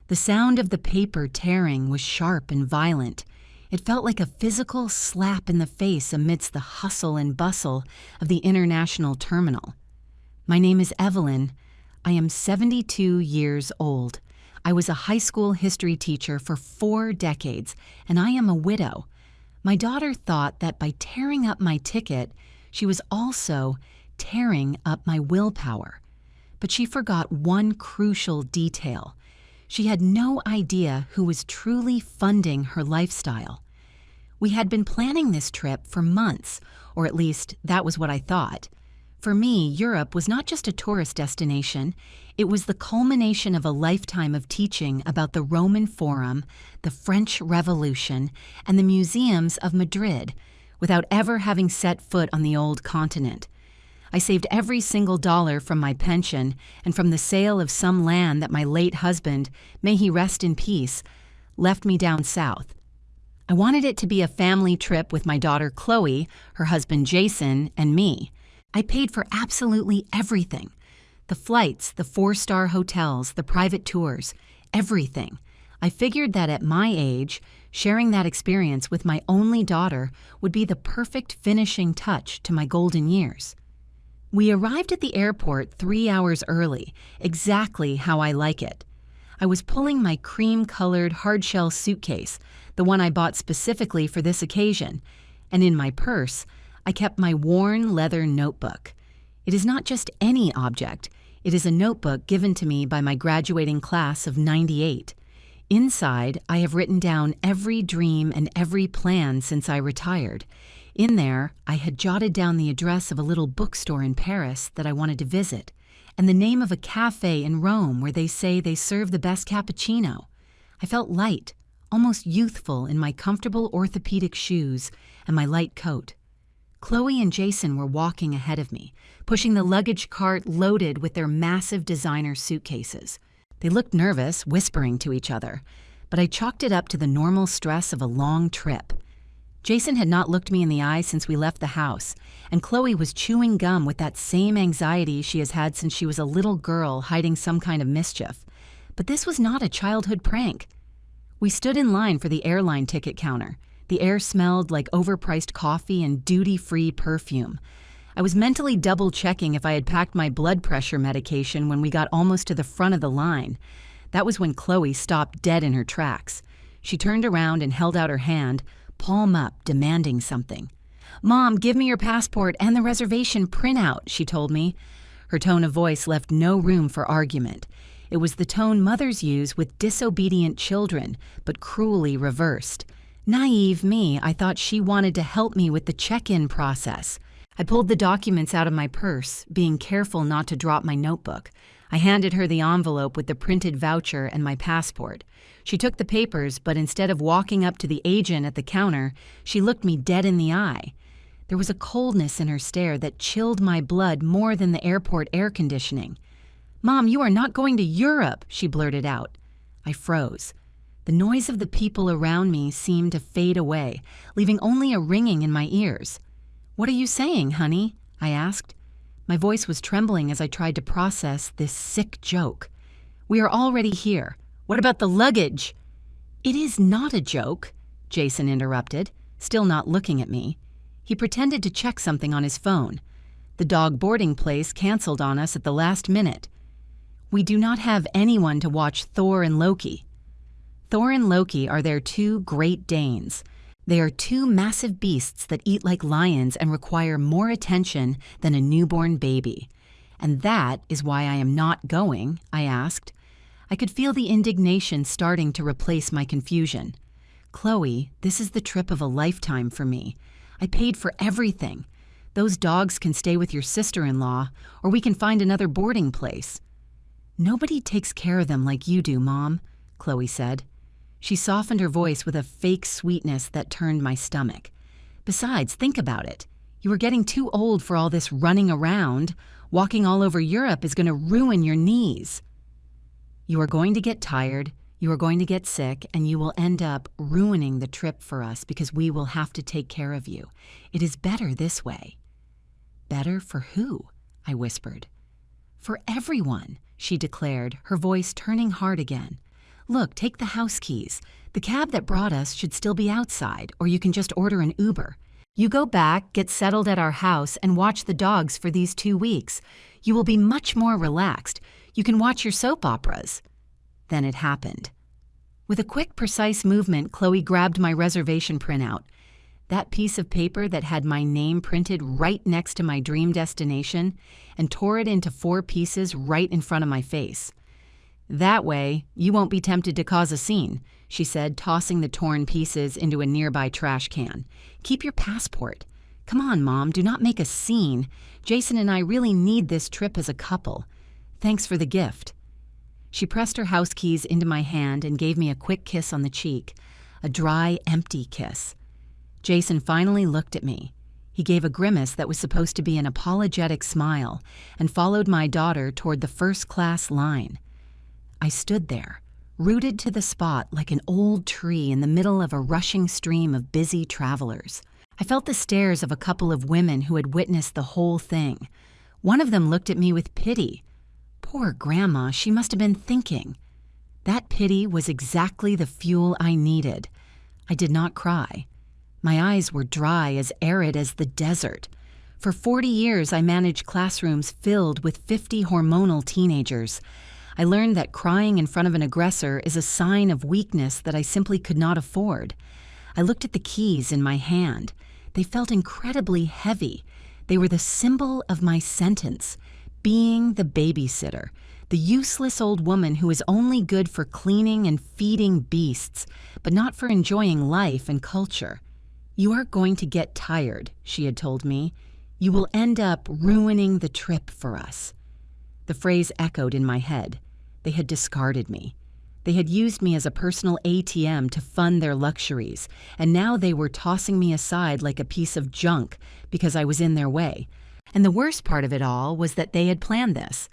The sound of the paper tearing was sharp and violent. It felt like a physical slap in the face amidst the hustle and bustle of the international terminal. My name is Evelyn. I am 72 years old. I was a high school history teacher for 4 decades, and I am a widow. My daughter thought that by tearing up my ticket, she was also tearing up my willpower. But she forgot one crucial detail. She had no idea who was truly funding her lifestyle. We had been planning this trip for months, or at least that was what I thought. For me, Europe was not just a tourist destination, it was the culmination of a lifetime of teaching about the Roman Forum, the French Revolution, and the museums of Madrid, without ever having set foot on the old continent. I saved every single dollar from my pension and from the sale of some land that my late husband, may he rest in peace, left me down south. I wanted it to be a family trip with my daughter Chloe, her husband Jason, and me. I paid for absolutely everything. The flights, the 4-star hotels, the private tours, everything. I figured that at my age, sharing that experience with my only daughter would be the perfect finishing touch to my golden years. We arrived at the airport 3 hours early, exactly how I like it. I was pulling my cream-colored hardshell suitcase, the one I bought specifically for this occasion, and in my purse, I kept my worn leather notebook. It is not just any object, it is a notebook given to me by my graduating class of '98. Inside, I have written down every dream and every plan since I retired. In there, I had jotted down the address of a little bookstore in Paris that I wanted to visit, and the name of a cafe in Rome where they say they serve the best cappuccino. I felt light, almost youthful in my comfortable orthopedic shoes and my light coat. Chloe and Jason were walking ahead of me, pushing the luggage cart loaded with their massive designer suitcases. They looked nervous, whispering to each other, but I chalked it up to the normal stress of a long trip. Jason had not looked me in the eye since we left the house, and Chloe was chewing gum with that same anxiety she has had since she was a little girl hiding some kind of mischief. But this was not a childhood prank. We stood in line for the airline ticket counter. The air smelled like overpriced coffee and duty-free perfume. I was mentally double-checking if I had packed my blood pressure medication when we got almost to the front of the line. That was when Chloe stopped dead in her tracks. She turned around and held out her hand, palm up, demanding something. "Mom, give me your passport and the reservation printout," she told me. Her tone of voice left no room for argument. It was the tone mothers use with disobedient children, but cruelly reversed. Naive me, I thought she wanted to help me with the check-in process. I pulled the documents out of my purse, being careful not to drop my notebook. I handed her the envelope with the printed voucher and my passport. She took the papers, but instead of walking up to the agent at the counter, she looked me dead in the eye. There was a coldness in her stare that chilled my blood more than the airport air conditioning. "Mom, you are not going to Europe," she blurted out. I froze. The noise of the people around me seemed to fade away, leaving only a ringing in my ears. "What are you saying, honey?" I asked. My voice was trembling as I tried to process this sick joke. "We are already here. What about the luggage?" "It is not a joke," Jason interrupted, still not looking at me. He pretended to check something on his phone. The dog boarding place canceled on us at the last minute. "We do not have anyone to watch Thor and Loki." Thor and Loki are their 2 Great Danes. They are 2 massive beasts that eat like lions and require more attention than a newborn baby. "And that is why I am not going?" I asked. I could feel the indignation starting to replace my confusion. "Chloe, this is the trip of a lifetime for me. I paid for everything. Those dogs can stay with your sister-in-law, or we can find another boarding place." "Nobody takes care of them like you do, Mom," Chloe said. She softened her voice with a fake sweetness that turned my stomach. "Besides, think about it. You are getting too old for all this running around. Walking all over Europe is going to ruin your knees." "You are going to get tired, you are going to get sick, and you will end up ruining the trip for us because we will have to take care of you. It is better this way." "Better for who?" I whispered. "For everyone," she declared, her voice turning hard again. Look, take the house keys. The cab that brought us should still be outside, or you can just order an Uber. You go back, get settled at our house, and watch the dogs for these 2 weeks. You will be much more relaxed. You can watch your soap operas." Then it happened. With a quick, precise movement, Chloe grabbed my reservation printout. That piece of paper that had my name printed right next to my dream destination, and tore it into 4 pieces right in front of my face. "That way, you won't be tempted to cause a scene," she said, tossing the torn pieces into a nearby trash can. "Keep your passport. Come on, Mom, do not make a scene. Jason and I really need this trip as a couple. Thanks for the gift." She pressed her house keys into my hand and gave me a quick kiss on the cheek, a dry, empty kiss. Jason finally looked at me. He gave a grimace that was supposed to be an apologetic smile and followed my daughter toward the first-class line. I stood there, rooted to the spot like an old tree in the middle of a rushing stream of busy travelers. I felt the stares of a couple of women who had witnessed the whole thing. One of them looked at me with pity. Poor Grandma, she must have been thinking. That pity was exactly the fuel I needed. I did not cry. My eyes were dry, as arid as the desert. For 40 years, I managed classrooms filled with 50 hormonal teenagers. I learned that crying in front of an aggressor is a sign of weakness that I simply could not afford. I looked at the keys in my hand. They felt incredibly heavy. They were the symbol of my sentence, being the babysitter, the useless old woman who is only good for cleaning and feeding beasts, but not for enjoying life and culture. "You are going to get tired," she had told me. "You will end up ruining the trip for us." The phrase echoed in my head. They had discarded me. They had used me as a personal ATM to fund their luxuries, and now they were tossing me aside like a piece of junk because I was in their way. And the worst part of it all was that they had planned this.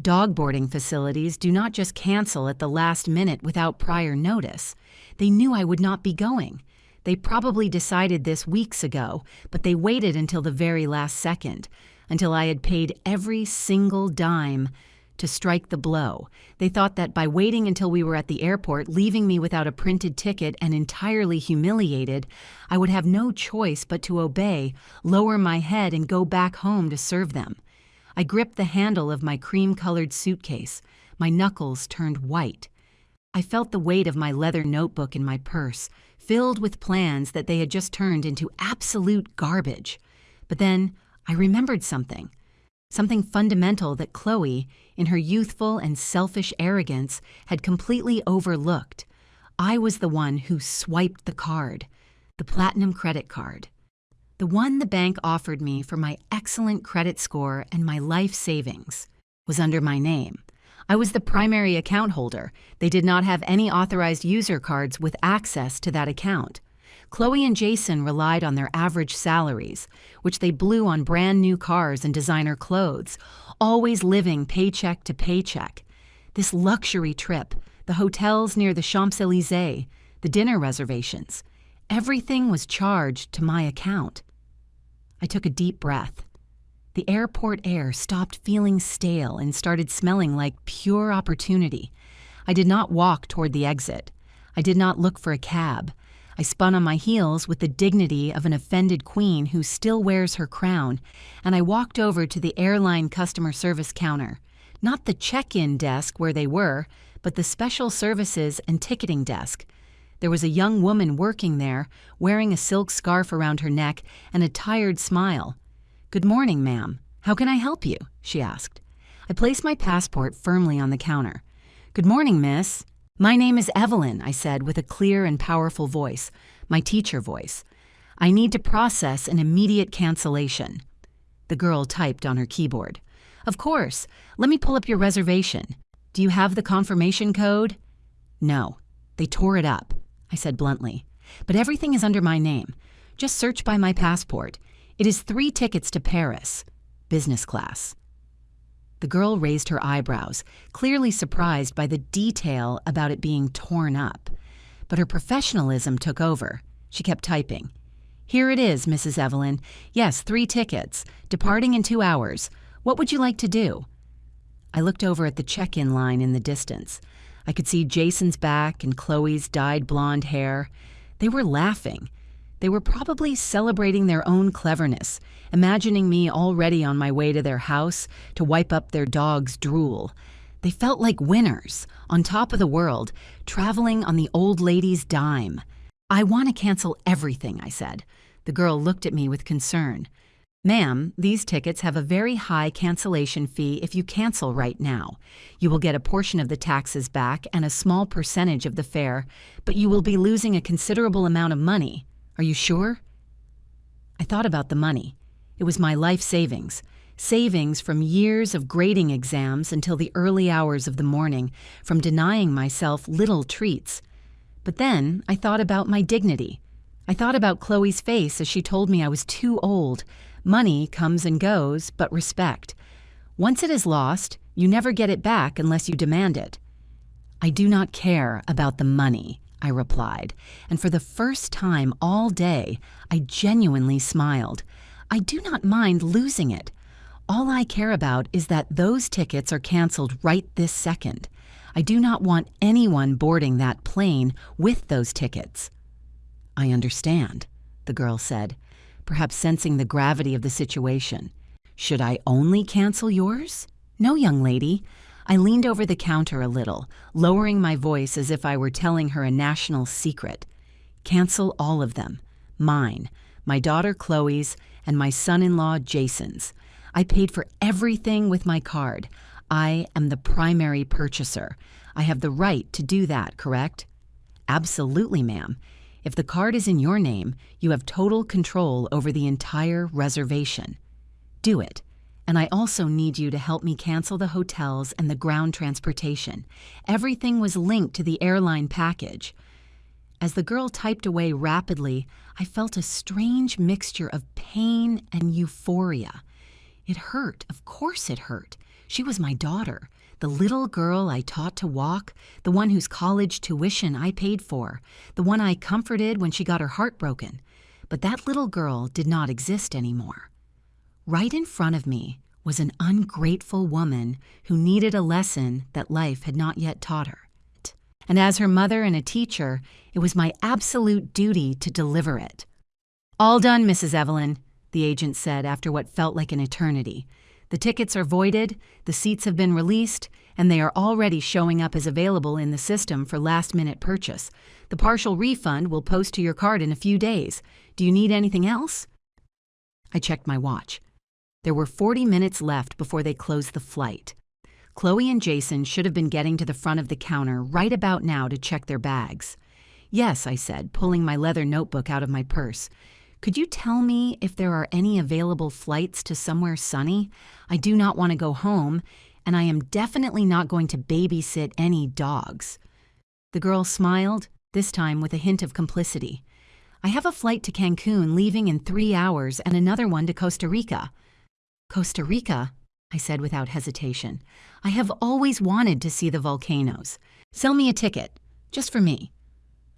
Dog boarding facilities do not just cancel at the last minute without prior notice. They knew I would not be going. They probably decided this weeks ago, but they waited until the very last second, until I had paid every single dime to strike the blow. They thought that by waiting until we were at the airport, leaving me without a printed ticket and entirely humiliated, I would have no choice but to obey, lower my head, and go back home to serve them. I gripped the handle of my cream-colored suitcase. My knuckles turned white. I felt the weight of my leather notebook in my purse, filled with plans that they had just turned into absolute garbage. But then I remembered something fundamental that Chloe, in her youthful and selfish arrogance, had completely overlooked. I was the one who swiped the card, the platinum credit card. The one the bank offered me for my excellent credit score and my life savings was under my name. I was the primary account holder. They did not have any authorized user cards with access to that account. Chloe and Jason relied on their average salaries, which they blew on brand new cars and designer clothes, always living paycheck to paycheck. This luxury trip, the hotels near the Champs-Élysées, the dinner reservations, everything was charged to my account. I took a deep breath. The airport air stopped feeling stale and started smelling like pure opportunity. I did not walk toward the exit. I did not look for a cab. I spun on my heels with the dignity of an offended queen who still wears her crown, and I walked over to the airline customer service counter. Not the check-in desk where they were, but the special services and ticketing desk. There was a young woman working there, wearing a silk scarf around her neck and a tired smile. "Good morning, ma'am. How can I help you?" she asked. I placed my passport firmly on the counter. "Good morning, miss." "My name is Evelyn," I said with a clear and powerful voice, my teacher voice. "I need to process an immediate cancellation." The girl typed on her keyboard. "Of course. Let me pull up your reservation. Do you have the confirmation code?" "No. They tore it up," I said bluntly. "But everything is under my name. Just search by my passport. It is 3 tickets to Paris. Business class." The girl raised her eyebrows, clearly surprised by the detail about it being torn up. But her professionalism took over. She kept typing. "Here it is, Mrs. Evelyn. Yes, 3 tickets. Departing in 2 hours. What would you like to do?" I looked over at the check-in line in the distance. I could see Jason's back and Chloe's dyed blonde hair. They were laughing. They were probably celebrating their own cleverness, imagining me already on my way to their house to wipe up their dog's drool. They felt like winners, on top of the world, traveling on the old lady's dime. "I want to cancel everything," I said. The girl looked at me with concern. "Ma'am, these tickets have a very high cancellation fee if you cancel right now. You will get a portion of the taxes back and a small percentage of the fare, but you will be losing a considerable amount of money. Are you sure?" I thought about the money. It was my life savings. Savings from years of grading exams until the early hours of the morning, from denying myself little treats. But then I thought about my dignity. I thought about Chloe's face as she told me I was too old. Money comes and goes, but respect. Once it is lost, you never get it back unless you demand it. "I do not care about the money," I replied, and for the first time all day, I genuinely smiled. I do not mind losing it. All I care about is that those tickets are canceled right this second. I do not want anyone boarding that plane with those tickets. "I understand," the girl said, perhaps sensing the gravity of the situation. "Should I only cancel yours?" "No, young lady." I leaned over the counter a little, lowering my voice as if I were telling her a national secret. "Cancel all of them. Mine, my daughter Chloe's, and my son-in-law Jason's. I paid for everything with my card. I am the primary purchaser. I have the right to do that, correct?" "Absolutely, ma'am. If the card is in your name, you have total control over the entire reservation. Do it. And I also need you to help me cancel the hotels and the ground transportation. Everything was linked to the airline package." As the girl typed away rapidly, I felt a strange mixture of pain and euphoria. It hurt. Of course it hurt. She was my daughter, the little girl I taught to walk, the one whose college tuition I paid for, the one I comforted when she got her heart broken. But that little girl did not exist anymore. Right in front of me was an ungrateful woman who needed a lesson that life had not yet taught her. And as her mother and a teacher, it was my absolute duty to deliver it. "All done, Mrs. Evelyn," the agent said after what felt like an eternity. "The tickets are voided, the seats have been released, and they are already showing up as available in the system for last-minute purchase. The partial refund will post to your card in a few days. Do you need anything else?" I checked my watch. There were 40 minutes left before they closed the flight. Chloe and Jason should have been getting to the front of the counter right about now to check their bags. "Yes," I said, pulling my leather notebook out of my purse. "Could you tell me if there are any available flights to somewhere sunny? I do not want to go home, and I am definitely not going to babysit any dogs." The girl smiled, this time with a hint of complicity. "I have a flight to Cancun leaving in 3 hours and another one to Costa Rica." "Costa Rica?" I said without hesitation. "I have always wanted to see the volcanoes. Sell me a ticket, just for me."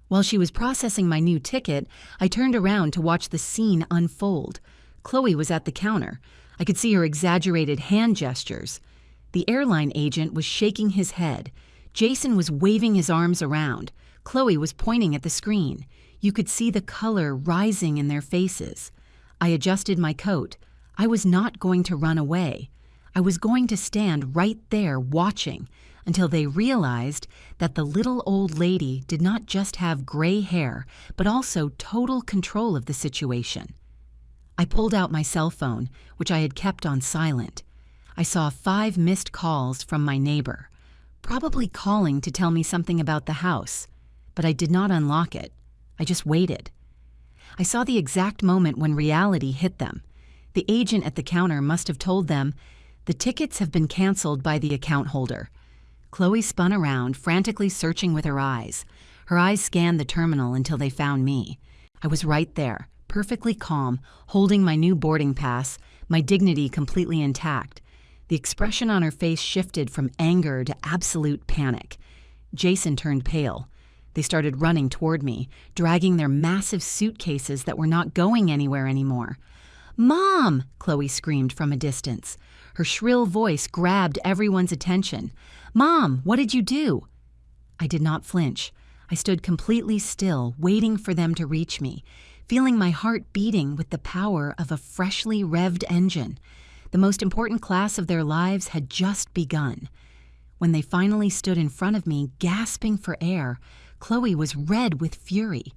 While she was processing my new ticket, I turned around to watch the scene unfold. Chloe was at the counter. I could see her exaggerated hand gestures. The airline agent was shaking his head. Jason was waving his arms around. Chloe was pointing at the screen. You could see the color rising in their faces. I adjusted my coat. I was not going to run away. I was going to stand right there watching until they realized that the little old lady did not just have gray hair, but also total control of the situation. I pulled out my cell phone, which I had kept on silent. I saw 5 missed calls from my neighbor, probably calling to tell me something about the house, but I did not unlock it. I just waited. I saw the exact moment when reality hit them. The agent at the counter must have told them, "The tickets have been canceled by the account holder." Chloe spun around, frantically searching with her eyes. Her eyes scanned the terminal until they found me. I was right there, perfectly calm, holding my new boarding pass, my dignity completely intact. The expression on her face shifted from anger to absolute panic. Jason turned pale. They started running toward me, dragging their massive suitcases that were not going anywhere anymore. "Mom!" Chloe screamed from a distance. Her shrill voice grabbed everyone's attention. "Mom, what did you do?" I did not flinch. I stood completely still, waiting for them to reach me, feeling my heart beating with the power of a freshly revved engine. The most important class of their lives had just begun. When they finally stood in front of me, gasping for air, Chloe was red with fury.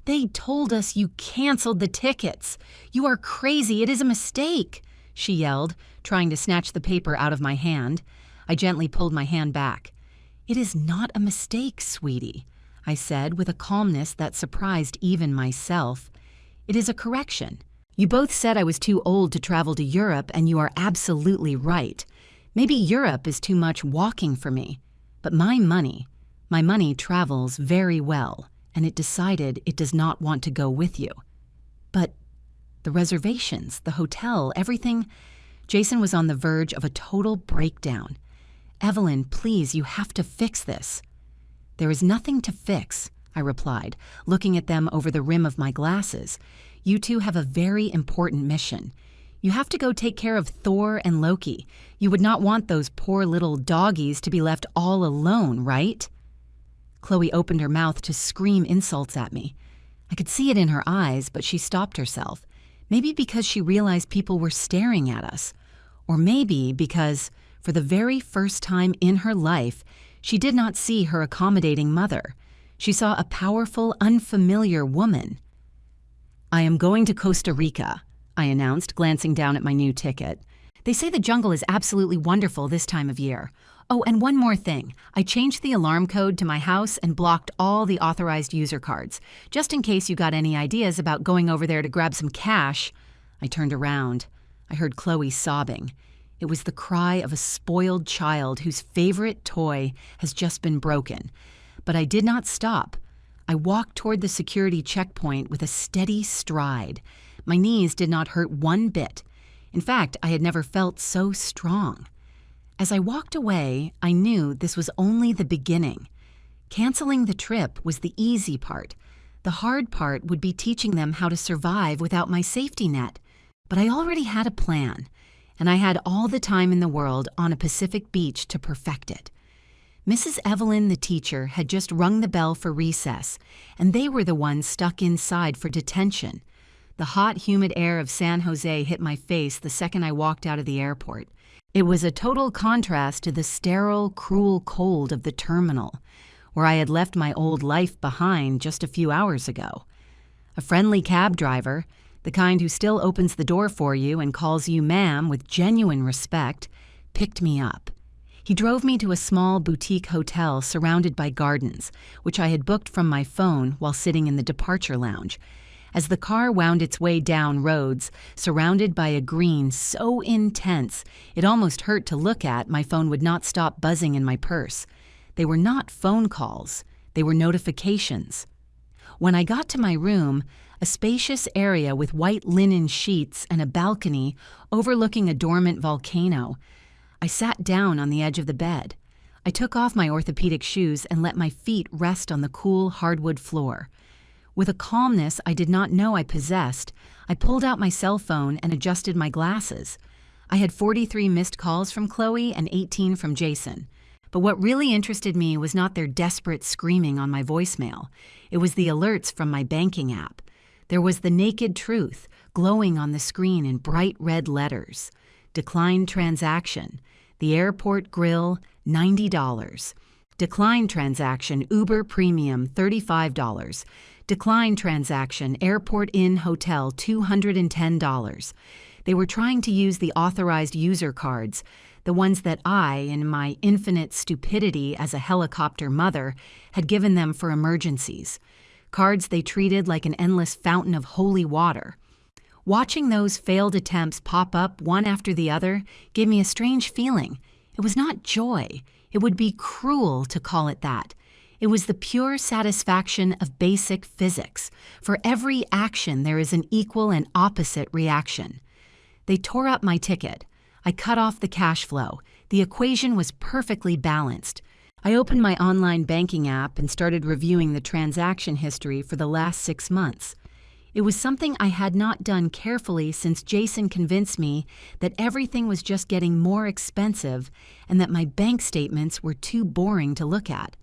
"They told us you canceled the tickets. You are crazy. It is a mistake," she yelled, trying to snatch the paper out of my hand. I gently pulled my hand back. "It is not a mistake, sweetie," I said with a calmness that surprised even myself. "It is a correction. You both said I was too old to travel to Europe, and you are absolutely right. Maybe Europe is too much walking for me. But my money travels very well, and it decided it does not want to go with you." "But the reservations, the hotel, everything—" Jason was on the verge of a total breakdown. "Evelyn, please, you have to fix this." "There is nothing to fix," I replied, looking at them over the rim of my glasses. "You two have a very important mission. You have to go take care of Thor and Loki. You would not want those poor little doggies to be left all alone, right?" Chloe opened her mouth to scream insults at me. I could see it in her eyes, but she stopped herself. Maybe because she realized people were staring at us. Or maybe because, for the very first time in her life, she did not see her accommodating mother. She saw a powerful, unfamiliar woman. "I am going to Costa Rica," I announced, glancing down at my new ticket. "They say the jungle is absolutely wonderful this time of year. Oh, and one more thing. I changed the alarm code to my house and blocked all the authorized user cards, just in case you got any ideas about going over there to grab some cash." I turned around. I heard Chloe sobbing. It was the cry of a spoiled child whose favorite toy has just been broken. But I did not stop. I walked toward the security checkpoint with a steady stride. My knees did not hurt one bit. In fact, I had never felt so strong. As I walked away, I knew this was only the beginning. Canceling the trip was the easy part. The hard part would be teaching them how to survive without my safety net. But I already had a plan, and I had all the time in the world on a Pacific beach to perfect it. Mrs. Evelyn, the teacher, had just rung the bell for recess, and they were the ones stuck inside for detention. The hot, humid air of San Jose hit my face the second I walked out of the airport. It was a total contrast to the sterile, cruel cold of the terminal, where I had left my old life behind just a few hours ago. A friendly cab driver, the kind who still opens the door for you and calls you ma'am with genuine respect, picked me up. He drove me to a small boutique hotel surrounded by gardens, which I had booked from my phone while sitting in the departure lounge. As the car wound its way down roads, surrounded by a green so intense it almost hurt to look at, my phone would not stop buzzing in my purse. They were not phone calls, they were notifications. When I got to my room, a spacious area with white linen sheets and a balcony overlooking a dormant volcano, I sat down on the edge of the bed. I took off my orthopedic shoes and let my feet rest on the cool hardwood floor. With a calmness I did not know I possessed, I pulled out my cell phone and adjusted my glasses. I had 43 missed calls from Chloe and 18 from Jason. But what really interested me was not their desperate screaming on my voicemail. It was the alerts from my banking app. There was the naked truth glowing on the screen in bright red letters. Declined transaction. The airport grill, $90. Declined transaction, Uber Premium, $35. Declined transaction, Airport Inn Hotel, $210. They were trying to use the authorized user cards, the ones that I, in my infinite stupidity as a helicopter mother, had given them for emergencies. Cards they treated like an endless fountain of holy water. Watching those failed attempts pop up one after the other gave me a strange feeling. It was not joy. It would be cruel to call it that. It was the pure satisfaction of basic physics. For every action, there is an equal and opposite reaction. They tore up my ticket. I cut off the cash flow. The equation was perfectly balanced. I opened my online banking app and started reviewing the transaction history for the last 6 months. It was something I had not done carefully since Jason convinced me that everything was just getting more expensive and that my bank statements were too boring to look at.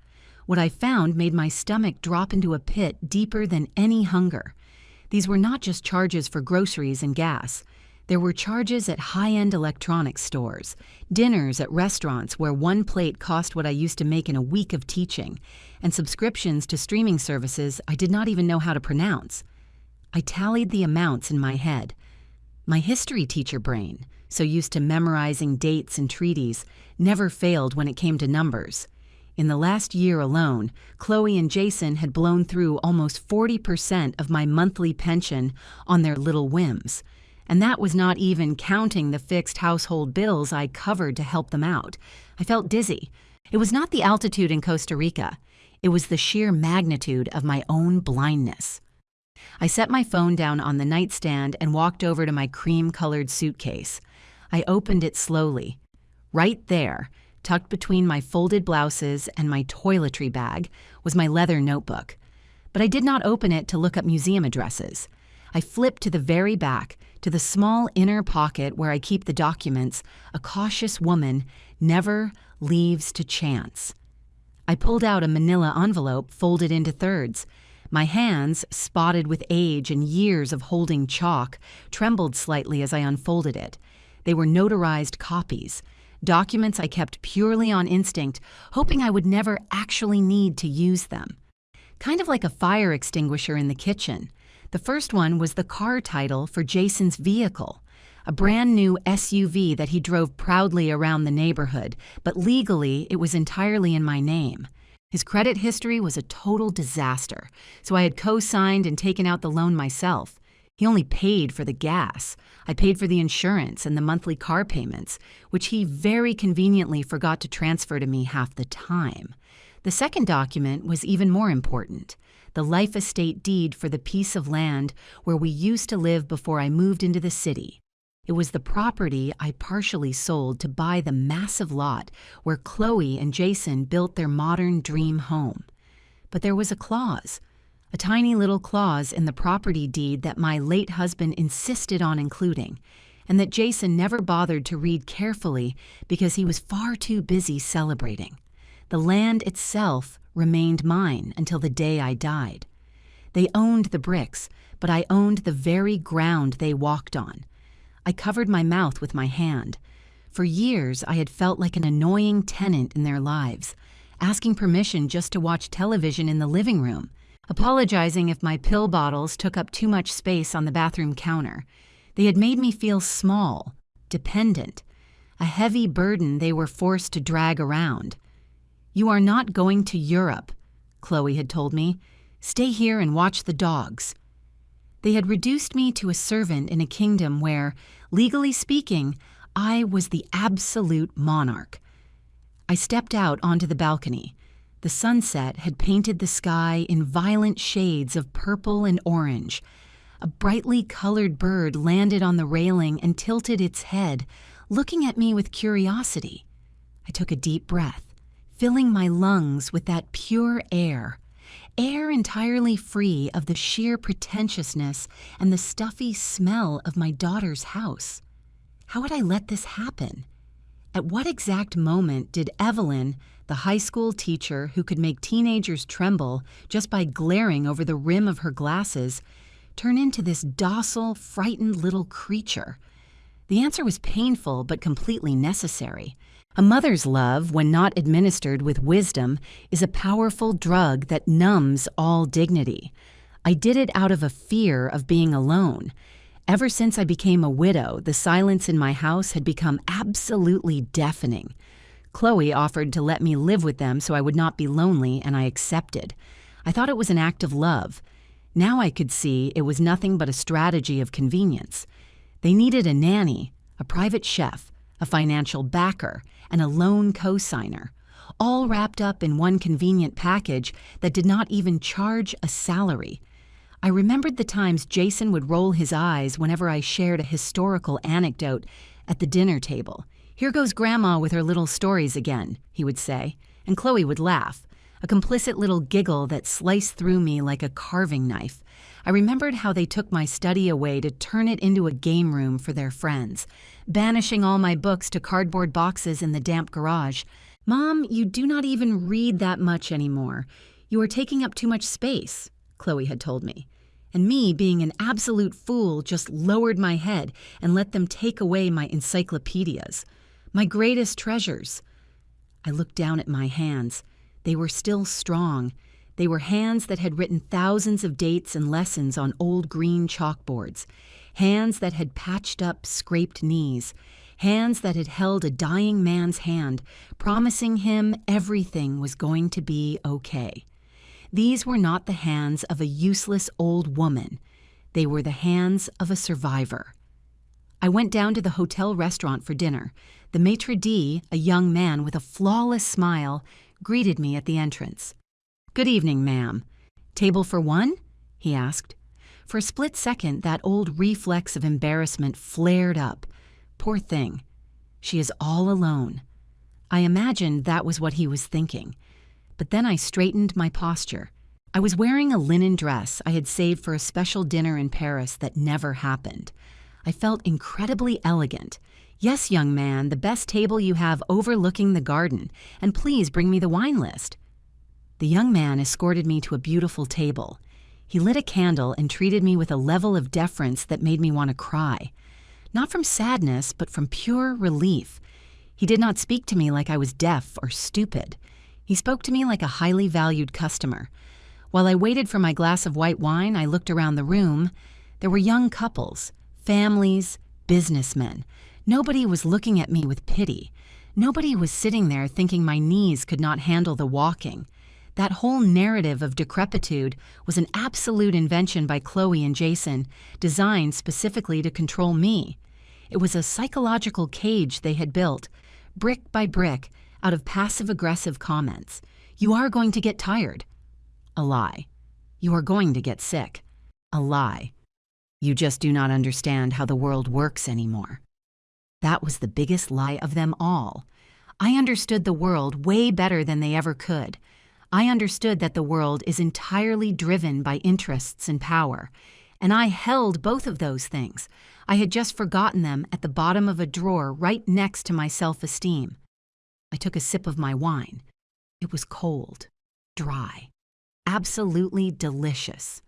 What I found made my stomach drop into a pit deeper than any hunger. These were not just charges for groceries and gas. There were charges at high-end electronics stores, dinners at restaurants where one plate cost what I used to make in a week of teaching, and subscriptions to streaming services I did not even know how to pronounce. I tallied the amounts in my head. My history teacher brain, so used to memorizing dates and treaties, never failed when it came to numbers. In the last year alone, Chloe and Jason had blown through almost 40% of my monthly pension on their little whims. And that was not even counting the fixed household bills I covered to help them out. I felt dizzy. It was not the altitude in Costa Rica. It was the sheer magnitude of my own blindness. I set my phone down on the nightstand and walked over to my cream-colored suitcase. I opened it slowly. Right there, tucked between my folded blouses and my toiletry bag, was my leather notebook. But I did not open it to look up museum addresses. I flipped to the very back, to the small inner pocket where I keep the documents a cautious woman never leaves to chance. I pulled out a manila envelope folded into thirds. My hands, spotted with age and years of holding chalk, trembled slightly as I unfolded it. They were notarized copies, documents I kept purely on instinct, hoping I would never actually need to use them. Kind of like a fire extinguisher in the kitchen. The first one was the car title for Jason's vehicle, a brand new SUV that he drove proudly around the neighborhood, but legally it was entirely in my name. His credit history was a total disaster, so I had co-signed and taken out the loan myself. He only paid for the gas. I paid for the insurance and the monthly car payments, which he very conveniently forgot to transfer to me half the time. The second document was even more important. The life estate deed for the piece of land where we used to live before I moved into the city. It was the property I partially sold to buy the massive lot where Chloe and Jason built their modern dream home. But there was a clause, a tiny little clause in the property deed that my late husband insisted on including, and that Jason never bothered to read carefully because he was far too busy celebrating. The land itself remained mine until the day I died. They owned the bricks, but I owned the very ground they walked on. I covered my mouth with my hand. For years, I had felt like an annoying tenant in their lives, asking permission just to watch television in the living room, apologizing if my pill bottles took up too much space on the bathroom counter. They had made me feel small, dependent, a heavy burden they were forced to drag around. "You are not going to Europe," Chloe had told me. "Stay here and watch the dogs." They had reduced me to a servant in a kingdom where, legally speaking, I was the absolute monarch. I stepped out onto the balcony. The sunset had painted the sky in violent shades of purple and orange. A brightly colored bird landed on the railing and tilted its head, looking at me with curiosity. I took a deep breath, filling my lungs with that pure air entirely free of the sheer pretentiousness and the stuffy smell of my daughter's house. How had I let this happen? At what exact moment did Evelyn, the high school teacher who could make teenagers tremble just by glaring over the rim of her glasses, turn into this docile, frightened little creature? The answer was painful but completely necessary. A mother's love, when not administered with wisdom, is a powerful drug that numbs all dignity. I did it out of a fear of being alone. Ever since I became a widow, the silence in my house had become absolutely deafening. Chloe offered to let me live with them so I would not be lonely, and I accepted. I thought it was an act of love. Now I could see it was nothing but a strategy of convenience. They needed a nanny, a private chef, a financial backer, and a loan co-signer, all wrapped up in one convenient package that did not even charge a salary. I remembered the times Jason would roll his eyes whenever I shared a historical anecdote at the dinner table. "Here goes Grandma with her little stories again," he would say, and Chloe would laugh, a complicit little giggle that sliced through me like a carving knife. I remembered how they took my study away to turn it into a game room for their friends, banishing all my books to cardboard boxes in the damp garage. "Mom, you do not even read that much anymore. You are taking up too much space," Chloe had told me. And me, being an absolute fool, just lowered my head and let them take away my encyclopedias, my greatest treasures. I looked down at my hands. They were still strong. They were hands that had written thousands of dates and lessons on old green chalkboards, hands that had patched up scraped knees, hands that had held a dying man's hand, promising him everything was going to be okay. These were not the hands of a useless old woman. They were the hands of a survivor. I went down to the hotel restaurant for dinner. The maitre d', a young man with a flawless smile, greeted me at the entrance. "Good evening, ma'am. Table for one?" he asked. For a split second, that old reflex of embarrassment flared up. Poor thing. She is all alone. I imagined that was what he was thinking. But then I straightened my posture. I was wearing a linen dress I had saved for a special dinner in Paris that never happened. I felt incredibly elegant. "Yes, young man, the best table you have overlooking the garden, and please bring me the wine list." The young man escorted me to a beautiful table. He lit a candle and treated me with a level of deference that made me want to cry. Not from sadness, but from pure relief. He did not speak to me like I was deaf or stupid. He spoke to me like a highly valued customer. While I waited for my glass of white wine, I looked around the room. There were young couples, families, businessmen. Nobody was looking at me with pity. Nobody was sitting there thinking my knees could not handle the walking. That whole narrative of decrepitude was an absolute invention by Chloe and Jason, designed specifically to control me. It was a psychological cage they had built, brick by brick, out of passive-aggressive comments. "You are going to get tired." A lie. "You are going to get sick." A lie. "You just do not understand how the world works anymore." That was the biggest lie of them all. I understood the world way better than they ever could. I understood that the world is entirely driven by interests and power, and I held both of those things. I had just forgotten them at the bottom of a drawer right next to my self-esteem. I took a sip of my wine. It was cold, dry, absolutely delicious.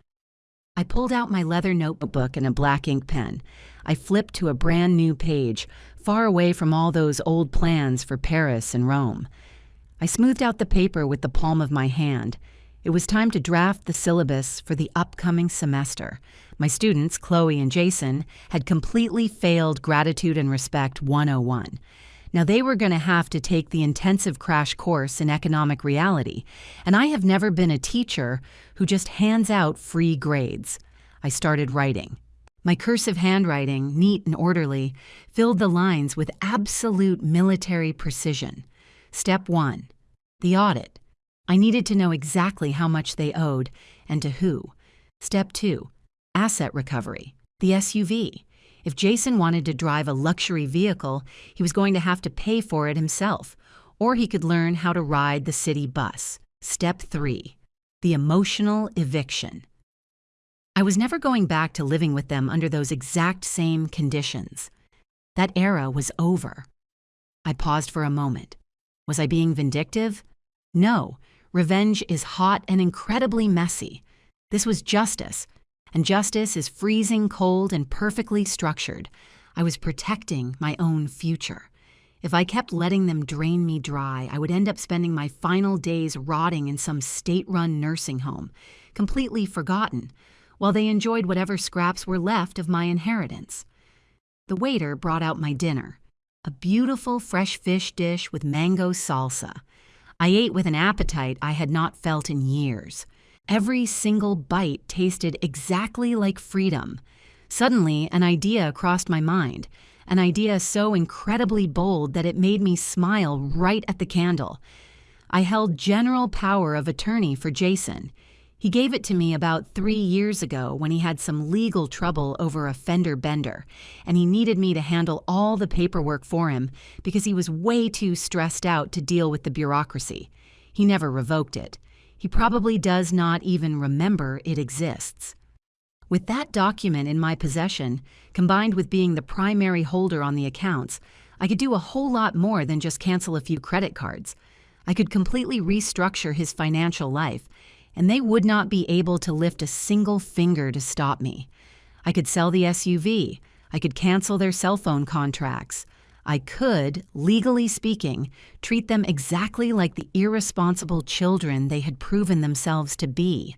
I pulled out my leather notebook and a black ink pen. I flipped to a brand new page, far away from all those old plans for Paris and Rome. I smoothed out the paper with the palm of my hand. It was time to draft the syllabus for the upcoming semester. My students, Chloe and Jason, had completely failed Gratitude and Respect 101. Now they were going to have to take the intensive crash course in economic reality, and I have never been a teacher who just hands out free grades. I started writing. My cursive handwriting, neat and orderly, filled the lines with absolute military precision. Step 1. The audit. I needed to know exactly how much they owed and to who. Step 2. Asset recovery. The SUV. If Jason wanted to drive a luxury vehicle, he was going to have to pay for it himself, or he could learn how to ride the city bus. Step 3. The emotional eviction. I was never going back to living with them under those exact same conditions. That era was over. I paused for a moment. Was I being vindictive? No. Revenge is hot and incredibly messy. This was justice, and justice is freezing cold and perfectly structured. I was protecting my own future. If I kept letting them drain me dry, I would end up spending my final days rotting in some state-run nursing home, completely forgotten, while they enjoyed whatever scraps were left of my inheritance. The waiter brought out my dinner. A beautiful fresh fish dish with mango salsa. I ate with an appetite I had not felt in years. Every single bite tasted exactly like freedom. Suddenly, an idea crossed my mind, an idea so incredibly bold that it made me smile right at the candle. I held general power of attorney for Jason. He gave it to me about 3 years ago when he had some legal trouble over a fender bender, and he needed me to handle all the paperwork for him because he was way too stressed out to deal with the bureaucracy. He never revoked it. He probably does not even remember it exists. With that document in my possession, combined with being the primary holder on the accounts, I could do a whole lot more than just cancel a few credit cards. I could completely restructure his financial life, and they would not be able to lift a single finger to stop me. I could sell the SUV. I could cancel their cell phone contracts. I could, legally speaking, treat them exactly like the irresponsible children they had proven themselves to be.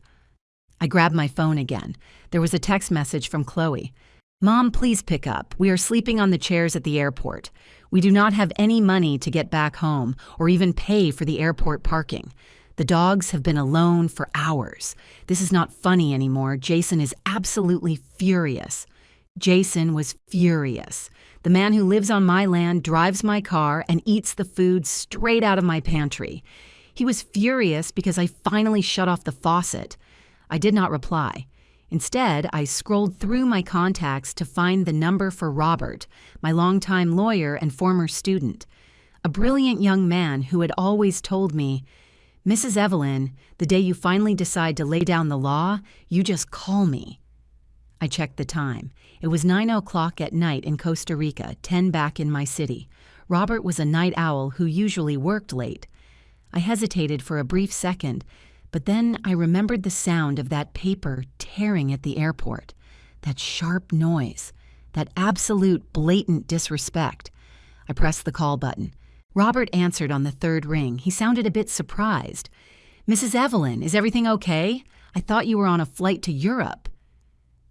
I grabbed my phone again. There was a text message from Chloe. "Mom, please pick up. We are sleeping on the chairs at the airport. We do not have any money to get back home or even pay for the airport parking. The dogs have been alone for hours. This is not funny anymore. Jason is absolutely furious." Jason was furious. The man who lives on my land, drives my car, and eats the food straight out of my pantry. He was furious because I finally shut off the faucet. I did not reply. Instead, I scrolled through my contacts to find the number for Robert, my longtime lawyer and former student, a brilliant young man who had always told me, "Mrs. Evelyn, the day you finally decide to lay down the law, you just call me." I checked the time. It was 9 o'clock at night in Costa Rica, 10 back in my city. Robert was a night owl who usually worked late. I hesitated for a brief second, but then I remembered the sound of that paper tearing at the airport, that sharp noise, that absolute blatant disrespect. I pressed the call button. Robert answered on the third ring. He sounded a bit surprised. "Mrs. Evelyn, is everything okay? I thought you were on a flight to Europe."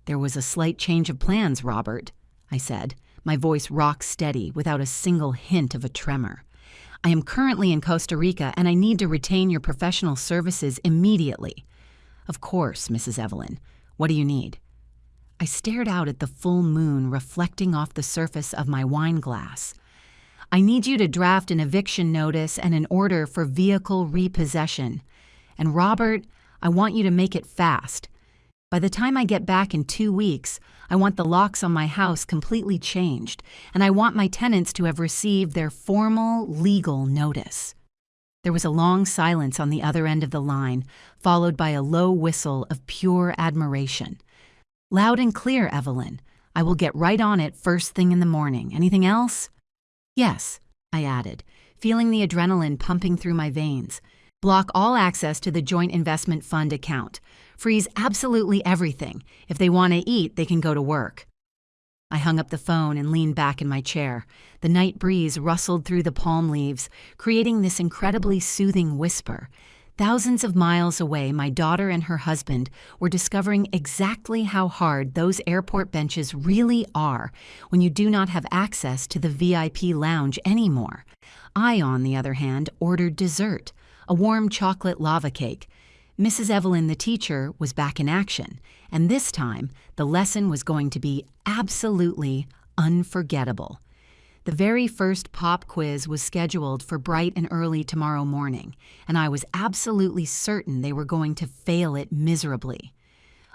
"There was a slight change of plans, Robert," I said, my voice rock steady without a single hint of a tremor. "I am currently in Costa Rica and I need to retain your professional services immediately." "Of course, Mrs. Evelyn. What do you need?" I stared out at the full moon reflecting off the surface of my wine glass. "I need you to draft an eviction notice and an order for vehicle repossession. And Robert, I want you to make it fast. By the time I get back in 2 weeks, I want the locks on my house completely changed, and I want my tenants to have received their formal legal notice." There was a long silence on the other end of the line, followed by a low whistle of pure admiration. "Loud and clear, Evelyn. I will get right on it first thing in the morning. Anything else?" "Yes," I added, feeling the adrenaline pumping through my veins. "Block all access to the joint investment fund account. Freeze absolutely everything. If they want to eat, they can go to work." I hung up the phone and leaned back in my chair. The night breeze rustled through the palm leaves, creating this incredibly soothing whisper. Thousands of miles away, my daughter and her husband were discovering exactly how hard those airport benches really are when you do not have access to the VIP lounge anymore. I, on the other hand, ordered dessert, a warm chocolate lava cake. Mrs. Evelyn, the teacher, was back in action, and this time the lesson was going to be absolutely unforgettable. The very first pop quiz was scheduled for bright and early tomorrow morning, and I was absolutely certain they were going to fail it miserably.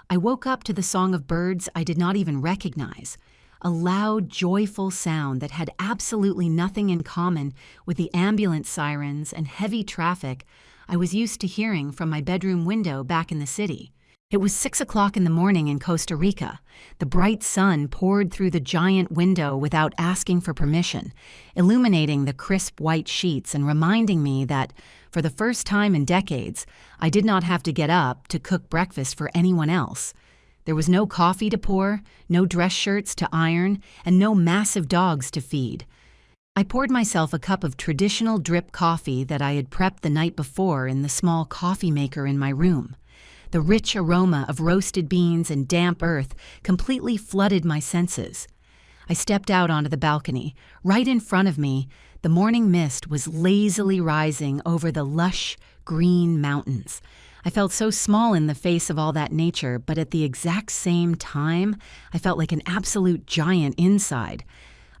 I woke up to the song of birds I did not even recognize, a loud, joyful sound that had absolutely nothing in common with the ambulance sirens and heavy traffic I was used to hearing from my bedroom window back in the city. It was 6 o'clock in the morning in Costa Rica. The bright sun poured through the giant window without asking for permission, illuminating the crisp white sheets and reminding me that, for the first time in decades, I did not have to get up to cook breakfast for anyone else. There was no coffee to pour, no dress shirts to iron, and no massive dogs to feed. I poured myself a cup of traditional drip coffee that I had prepped the night before in the small coffee maker in my room. The rich aroma of roasted beans and damp earth completely flooded my senses. I stepped out onto the balcony. Right in front of me, the morning mist was lazily rising over the lush, green mountains. I felt so small in the face of all that nature, but at the exact same time, I felt like an absolute giant inside.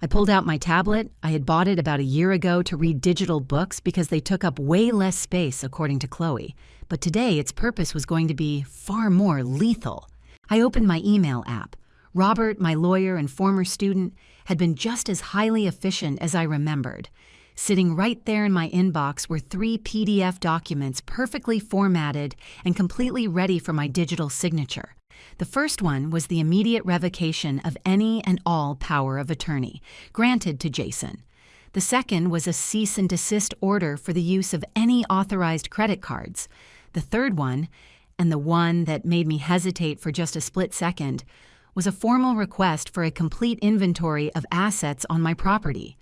I pulled out my tablet. I had bought it about a year ago to read digital books because they took up way less space, according to Chloe. But today, its purpose was going to be far more lethal. I opened my email app. Robert, my lawyer and former student, had been just as highly efficient as I remembered. Sitting right there in my inbox were 3 PDF documents perfectly formatted and completely ready for my digital signature. The first one was the immediate revocation of any and all power of attorney, granted to Jason. The second was a cease and desist order for the use of any authorized credit cards. The third one, and the one that made me hesitate for just a split second, was a formal request for a complete inventory of assets on my property.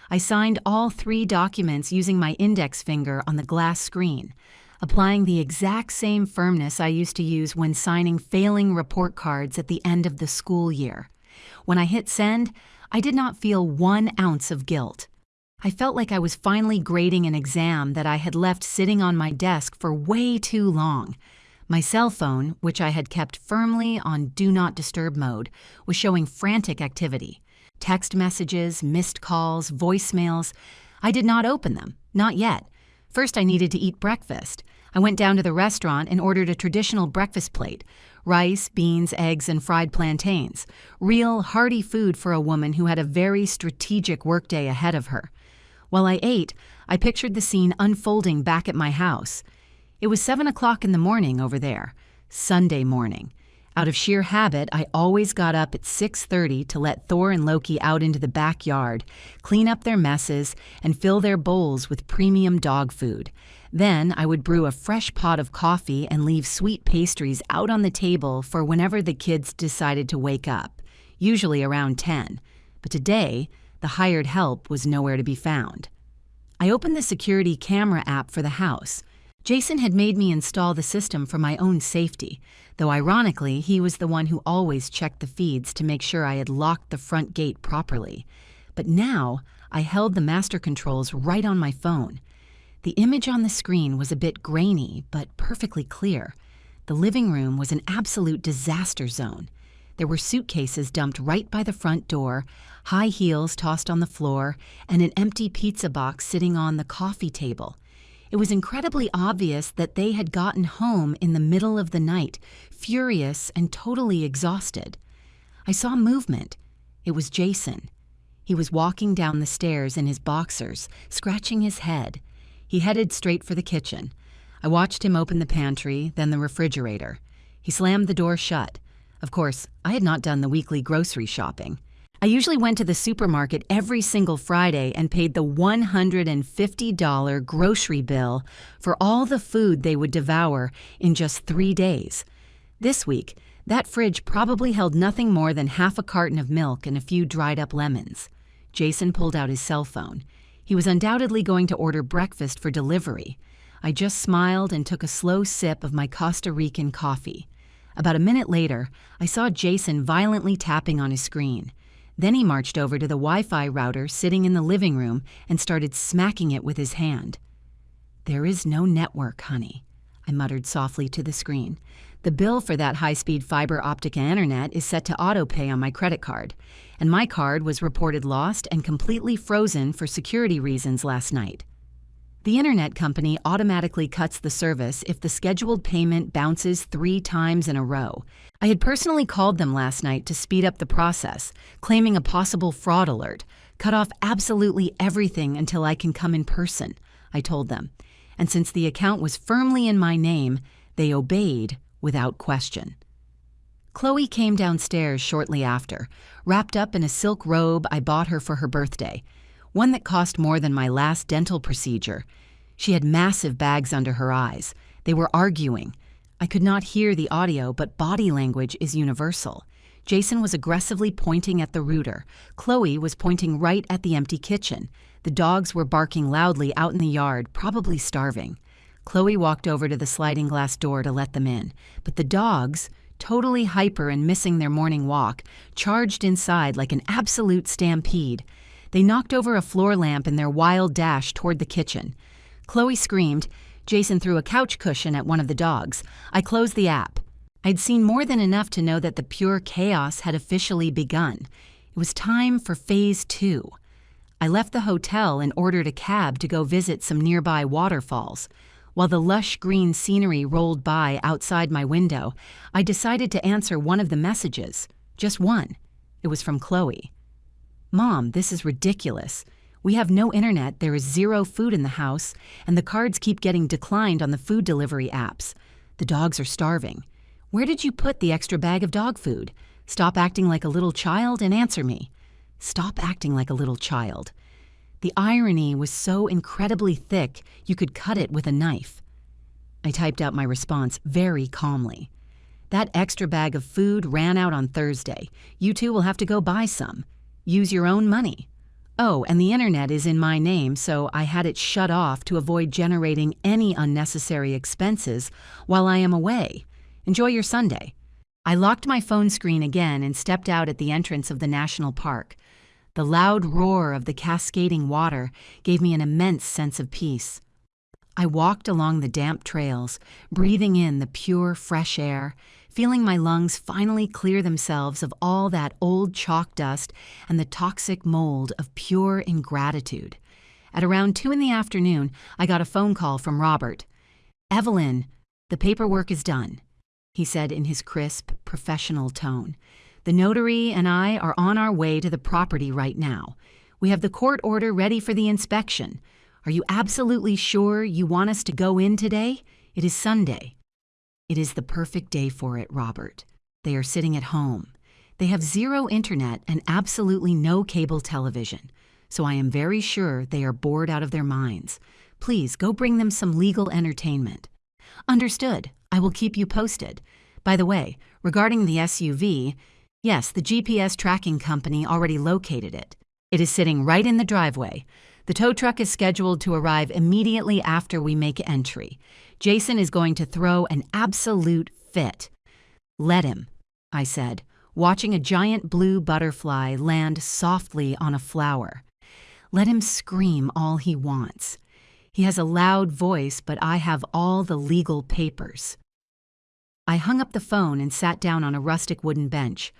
I signed all 3 documents using my index finger on the glass screen, applying the exact same firmness I used to use when signing failing report cards at the end of the school year. When I hit send, I did not feel 1 ounce of guilt. I felt like I was finally grading an exam that I had left sitting on my desk for way too long. My cell phone, which I had kept firmly on Do Not Disturb mode, was showing frantic activity. Text messages, missed calls, voicemails. I did not open them, not yet. First, I needed to eat breakfast. I went down to the restaurant and ordered a traditional breakfast plate: rice, beans, eggs, and fried plantains. Real, hearty food for a woman who had a very strategic workday ahead of her. While I ate, I pictured the scene unfolding back at my house. It was 7 o'clock in the morning over there, Sunday morning. Out of sheer habit, I always got up at 6:30 to let Thor and Loki out into the backyard, clean up their messes, and fill their bowls with premium dog food. Then I would brew a fresh pot of coffee and leave sweet pastries out on the table for whenever the kids decided to wake up, usually around 10. But today, the hired help was nowhere to be found. I opened the security camera app for the house. Jason had made me install the system for my own safety, though ironically, he was the one who always checked the feeds to make sure I had locked the front gate properly. But now, I held the master controls right on my phone. The image on the screen was a bit grainy, but perfectly clear. The living room was an absolute disaster zone. There were suitcases dumped right by the front door, high heels tossed on the floor, and an empty pizza box sitting on the coffee table. It was incredibly obvious that they had gotten home in the middle of the night, furious and totally exhausted. I saw movement. It was Jason. He was walking down the stairs in his boxers, scratching his head. He headed straight for the kitchen. I watched him open the pantry, then the refrigerator. He slammed the door shut. Of course, I had not done the weekly grocery shopping. I usually went to the supermarket every single Friday and paid the $150 grocery bill for all the food they would devour in just 3 days. This week, that fridge probably held nothing more than half a carton of milk and a few dried-up lemons. Jason pulled out his cell phone. He was undoubtedly going to order breakfast for delivery. I just smiled and took a slow sip of my Costa Rican coffee. About a minute later, I saw Jason violently tapping on his screen. Then he marched over to the Wi-Fi router sitting in the living room and started smacking it with his hand. "There is no network, honey," I muttered softly to the screen. "The bill for that high-speed fiber optic internet is set to auto-pay on my credit card, and my card was reported lost and completely frozen for security reasons last night." The internet company automatically cuts the service if the scheduled payment bounces 3 times in a row. I had personally called them last night to speed up the process, claiming a possible fraud alert. "Cut off absolutely everything until I can come in person," I told them. And since the account was firmly in my name, they obeyed without question. Chloe came downstairs shortly after, wrapped up in a silk robe I bought her for her birthday, one that cost more than my last dental procedure. She had massive bags under her eyes. They were arguing. I could not hear the audio, but body language is universal. Jason was aggressively pointing at the router. Chloe was pointing right at the empty kitchen. The dogs were barking loudly out in the yard, probably starving. Chloe walked over to the sliding glass door to let them in, but the dogs, totally hyper and missing their morning walk, charged inside like an absolute stampede. They knocked over a floor lamp in their wild dash toward the kitchen. Chloe screamed. Jason threw a couch cushion at one of the dogs. I closed the app. I'd seen more than enough to know that the pure chaos had officially begun. It was time for Phase 2. I left the hotel and ordered a cab to go visit some nearby waterfalls. While the lush green scenery rolled by outside my window, I decided to answer one of the messages. Just one. It was from Chloe. "Mom, this is ridiculous. We have no internet, there is 0 food in the house, and the cards keep getting declined on the food delivery apps. The dogs are starving. Where did you put the extra bag of dog food? Stop acting like a little child and answer me." Stop acting like a little child. The irony was so incredibly thick you could cut it with a knife. I typed out my response very calmly. That extra bag of food ran out on Thursday. You two will have to go buy some. Use your own money. Oh, and the internet is in my name, so I had it shut off to avoid generating any unnecessary expenses while I am away. Enjoy your Sunday. I locked my phone screen again and stepped out at the entrance of the national park. The loud roar of the cascading water gave me an immense sense of peace. I walked along the damp trails, breathing in the pure, fresh air, feeling my lungs finally clear themselves of all that old chalk dust and the toxic mold of pure ingratitude. At around 2 in the afternoon, I got a phone call from Robert. "Evelyn, the paperwork is done," he said in his crisp, professional tone. "The notary and I are on our way to the property right now. We have the court order ready for the inspection. Are you absolutely sure you want us to go in today? It is Sunday." "It is the perfect day for it, Robert. They are sitting at home. They have zero internet and absolutely no cable television, so I am very sure they are bored out of their minds. Please go bring them some legal entertainment." "Understood. I will keep you posted. By the way, regarding the SUV, yes, the GPS tracking company already located it. It is sitting right in the driveway. The tow truck is scheduled to arrive immediately after we make entry. Jason is going to throw an absolute fit." "Let him," I said, watching a giant blue butterfly land softly on a flower. "Let him scream all he wants. He has a loud voice, but I have all the legal papers." I hung up the phone and sat down on a rustic wooden bench.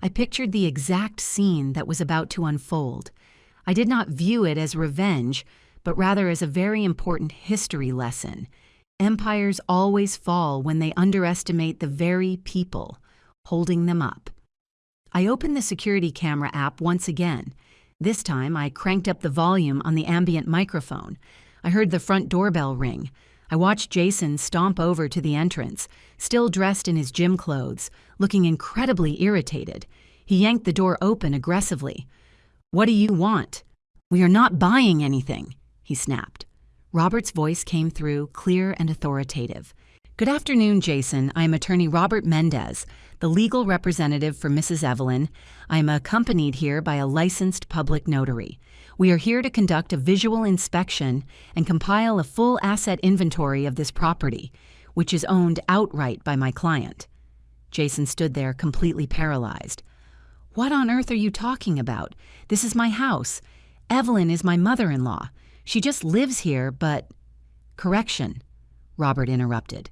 I pictured the exact scene that was about to unfold. I did not view it as revenge, but rather as a very important history lesson. Empires always fall when they underestimate the very people holding them up. I opened the security camera app once again. This time, I cranked up the volume on the ambient microphone. I heard the front doorbell ring. I watched Jason stomp over to the entrance, still dressed in his gym clothes, looking incredibly irritated. He yanked the door open aggressively. "What do you want?" "We are not buying anything," he snapped. Robert's voice came through, clear and authoritative. "Good afternoon, Jason. I am attorney Robert Mendez, the legal representative for Mrs. Evelyn. I am accompanied here by a licensed public notary. We are here to conduct a visual inspection and compile a full asset inventory of this property, which is owned outright by my client." Jason stood there completely paralyzed. "What on earth are you talking about? This is my house. Evelyn is my mother-in-law. She just lives here, but—" "Correction," Robert interrupted.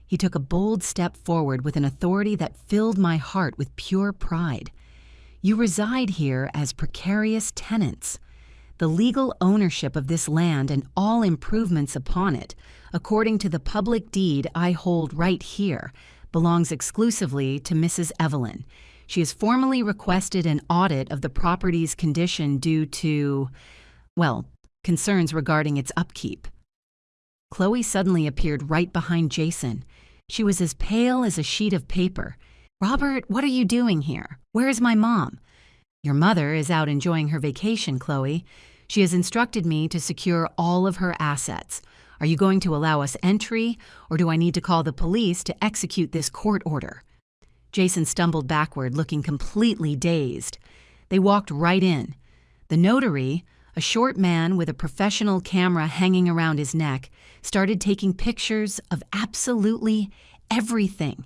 He took a bold step forward with an authority that filled my heart with pure pride. "You reside here as precarious tenants. The legal ownership of this land and all improvements upon it, according to the public deed I hold right here, belongs exclusively to Mrs. Evelyn. She has formally requested an audit of the property's condition due to, well, concerns regarding its upkeep." Chloe suddenly appeared right behind Jason. She was as pale as a sheet of paper. "Robert, what are you doing here? Where is my mom?" "Your mother is out enjoying her vacation, Chloe. She has instructed me to secure all of her assets. Are you going to allow us entry, or do I need to call the police to execute this court order?" Jason stumbled backward, looking completely dazed. They walked right in. The notary, a short man with a professional camera hanging around his neck, started taking pictures of absolutely everything.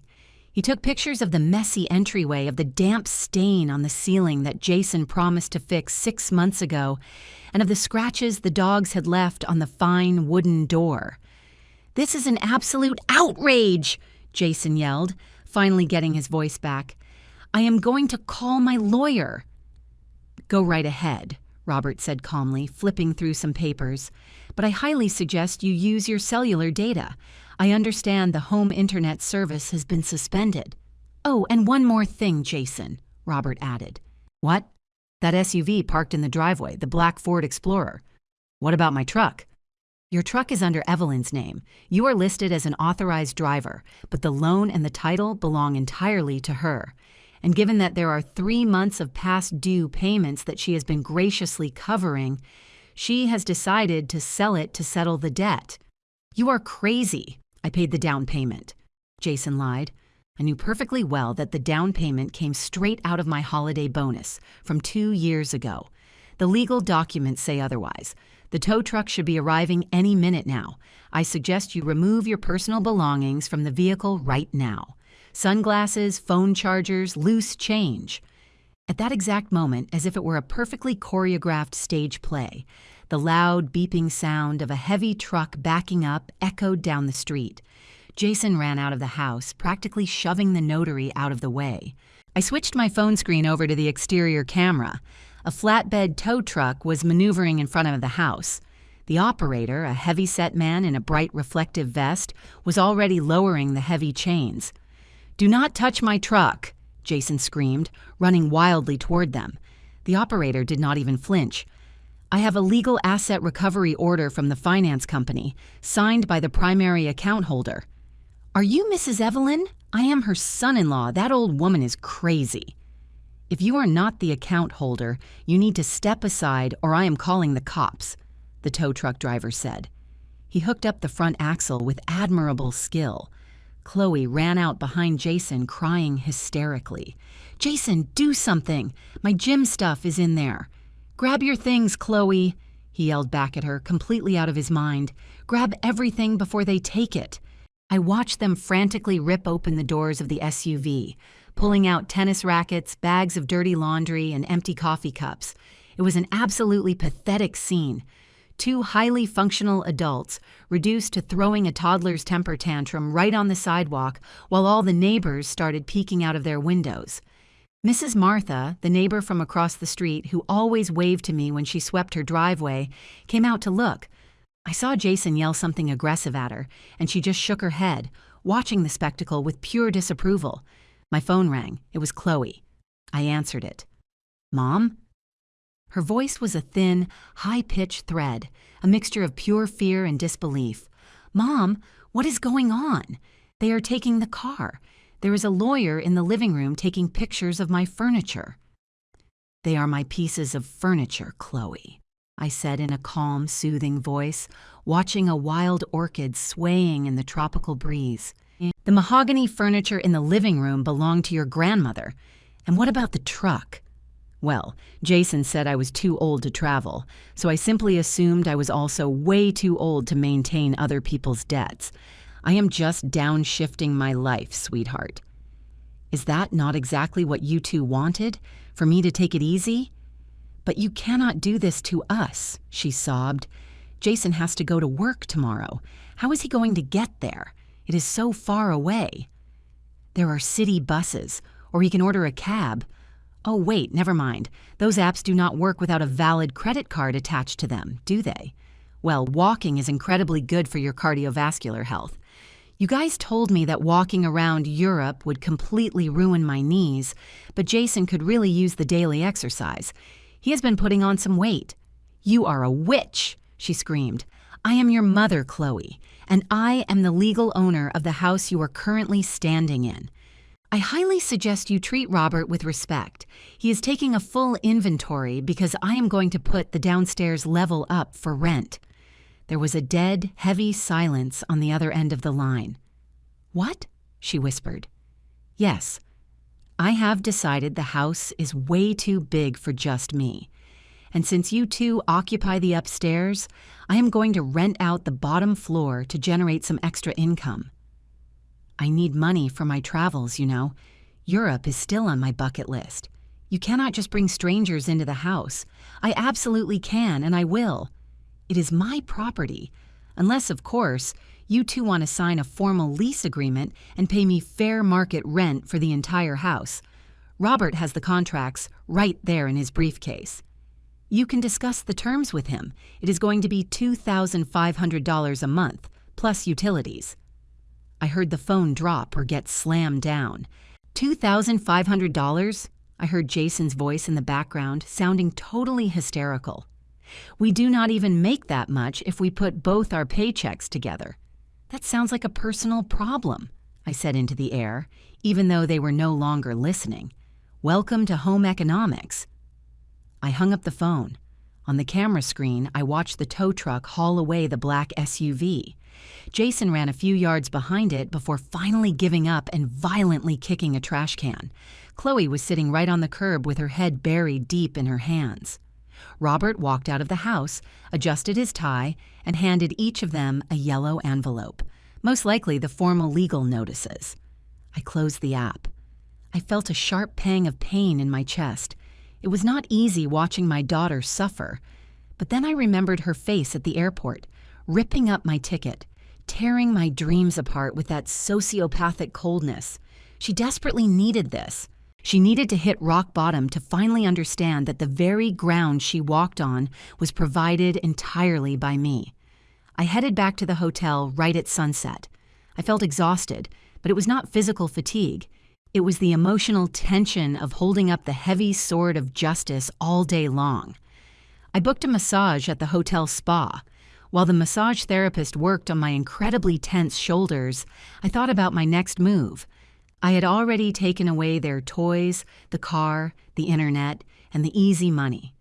He took pictures of the messy entryway, of the damp stain on the ceiling that Jason promised to fix 6 months ago, and of the scratches the dogs had left on the fine wooden door. "This is an absolute outrage!" Jason yelled, finally getting his voice back. "I am going to call my lawyer." "Go right ahead," Robert said calmly, flipping through some papers. "But I highly suggest you use your cellular data. I understand the home internet service has been suspended." "Oh, and one more thing, Jason," Robert added. "What?" "That SUV parked in the driveway, the black Ford Explorer." "What about my truck?" "Your truck is under Evelyn's name. You are listed as an authorized driver, but the loan and the title belong entirely to her. And given that there are 3 months of past due payments that she has been graciously covering, She has decided to sell it to settle the debt. You are crazy. I paid the down payment. Jason lied. I knew perfectly well that the down payment came straight out of my holiday bonus from 2 years ago. The legal documents say otherwise. The tow truck should be arriving any minute now. I suggest you remove your personal belongings from the vehicle right now. Sunglasses, phone chargers, loose change. At that exact moment, as if it were a perfectly choreographed stage play, the loud, beeping sound of a heavy truck backing up echoed down the street. Jason ran out of the house, practically shoving the notary out of the way. I switched my phone screen over to the exterior camera. A flatbed tow truck was maneuvering in front of the house. The operator, a heavy-set man in a bright reflective vest, was already lowering the heavy chains. "Do not touch my truck," Jason screamed, running wildly toward them. The operator did not even flinch. "I have a legal asset recovery order from the finance company, signed by the primary account holder." "Are you Mrs. Evelyn? I am her son-in-law. That old woman is crazy." "If you are not the account holder, you need to step aside or I am calling the cops," the tow truck driver said. He hooked up the front axle with admirable skill. Chloe ran out behind Jason, crying hysterically. "Jason, do something! My gym stuff is in there." "Grab your things, Chloe," he yelled back at her, completely out of his mind. "Grab everything before they take it." I watched them frantically rip open the doors of the SUV, pulling out tennis rackets, bags of dirty laundry, and empty coffee cups. It was an absolutely pathetic scene. 2 highly functional adults reduced to throwing a toddler's temper tantrum right on the sidewalk while all the neighbors started peeking out of their windows. Mrs. Martha, the neighbor from across the street who always waved to me when she swept her driveway, came out to look. I saw Jason yell something aggressive at her, and she just shook her head, watching the spectacle with pure disapproval. My phone rang. It was Chloe. I answered it. "Mom?" Her voice was a thin, high-pitched thread, a mixture of pure fear and disbelief. "Mom, what is going on? They are taking the car. There is a lawyer in the living room taking pictures of my furniture." "They are my pieces of furniture, Chloe," I said in a calm, soothing voice, watching a wild orchid swaying in the tropical breeze. "The mahogany furniture in the living room belonged to your grandmother. And what about the truck?" Well, Jason said I was too old to travel, so I simply assumed I was also way too old to maintain other people's debts. I am just downshifting my life, sweetheart. "Is that not exactly what you two wanted? For me to take it easy?" "But you cannot do this to us," she sobbed. "Jason has to go to work tomorrow. How is he going to get there? It is so far away." "There are city buses, or he can order a cab." "Oh, wait, never mind. Those apps do not work without a valid credit card attached to them, do they? Well, walking is incredibly good for your cardiovascular health. You guys told me that walking around Europe would completely ruin my knees, but Jason could really use the daily exercise. He has been putting on some weight." "You are a witch," she screamed. "I am your mother, Chloe, and I am the legal owner of the house you are currently standing in. I highly suggest you treat Robert with respect. He is taking a full inventory because I am going to put the downstairs level up for rent." There was a dead, heavy silence on the other end of the line. "What?" she whispered. "Yes. I have decided the house is way too big for just me. And since you two occupy the upstairs, I am going to rent out the bottom floor to generate some extra income. I need money for my travels, you know. Europe is still on my bucket list. You cannot just bring strangers into the house. I absolutely can, and I will. It is my property. Unless, of course, you two want to sign a formal lease agreement and pay me fair market rent for the entire house. Robert has the contracts right there in his briefcase. You can discuss the terms with him. It is going to be $2,500 a month, plus utilities." I heard the phone drop or get slammed down. $2,500? I heard Jason's voice in the background, sounding totally hysterical. "We do not even make that much if we put both our paychecks together." "That sounds like a personal problem," I said into the air, even though they were no longer listening. "Welcome to home economics." I hung up the phone. On the camera screen, I watched the tow truck haul away the black SUV. Jason ran a few yards behind it before finally giving up and violently kicking a trash can. Chloe was sitting right on the curb with her head buried deep in her hands. Robert walked out of the house, adjusted his tie, and handed each of them a yellow envelope, most likely the formal legal notices. I closed the app. I felt a sharp pang of pain in my chest. It was not easy watching my daughter suffer, but then I remembered her face at the airport, ripping up my ticket, tearing my dreams apart with that sociopathic coldness. She desperately needed this. She needed to hit rock bottom to finally understand that the very ground she walked on was provided entirely by me. I headed back to the hotel right at sunset. I felt exhausted, but it was not physical fatigue. It was the emotional tension of holding up the heavy sword of justice all day long. I booked a massage at the hotel spa. While the massage therapist worked on my incredibly tense shoulders, I thought about my next move. I had already taken away their toys, the car, the internet, and the easy money.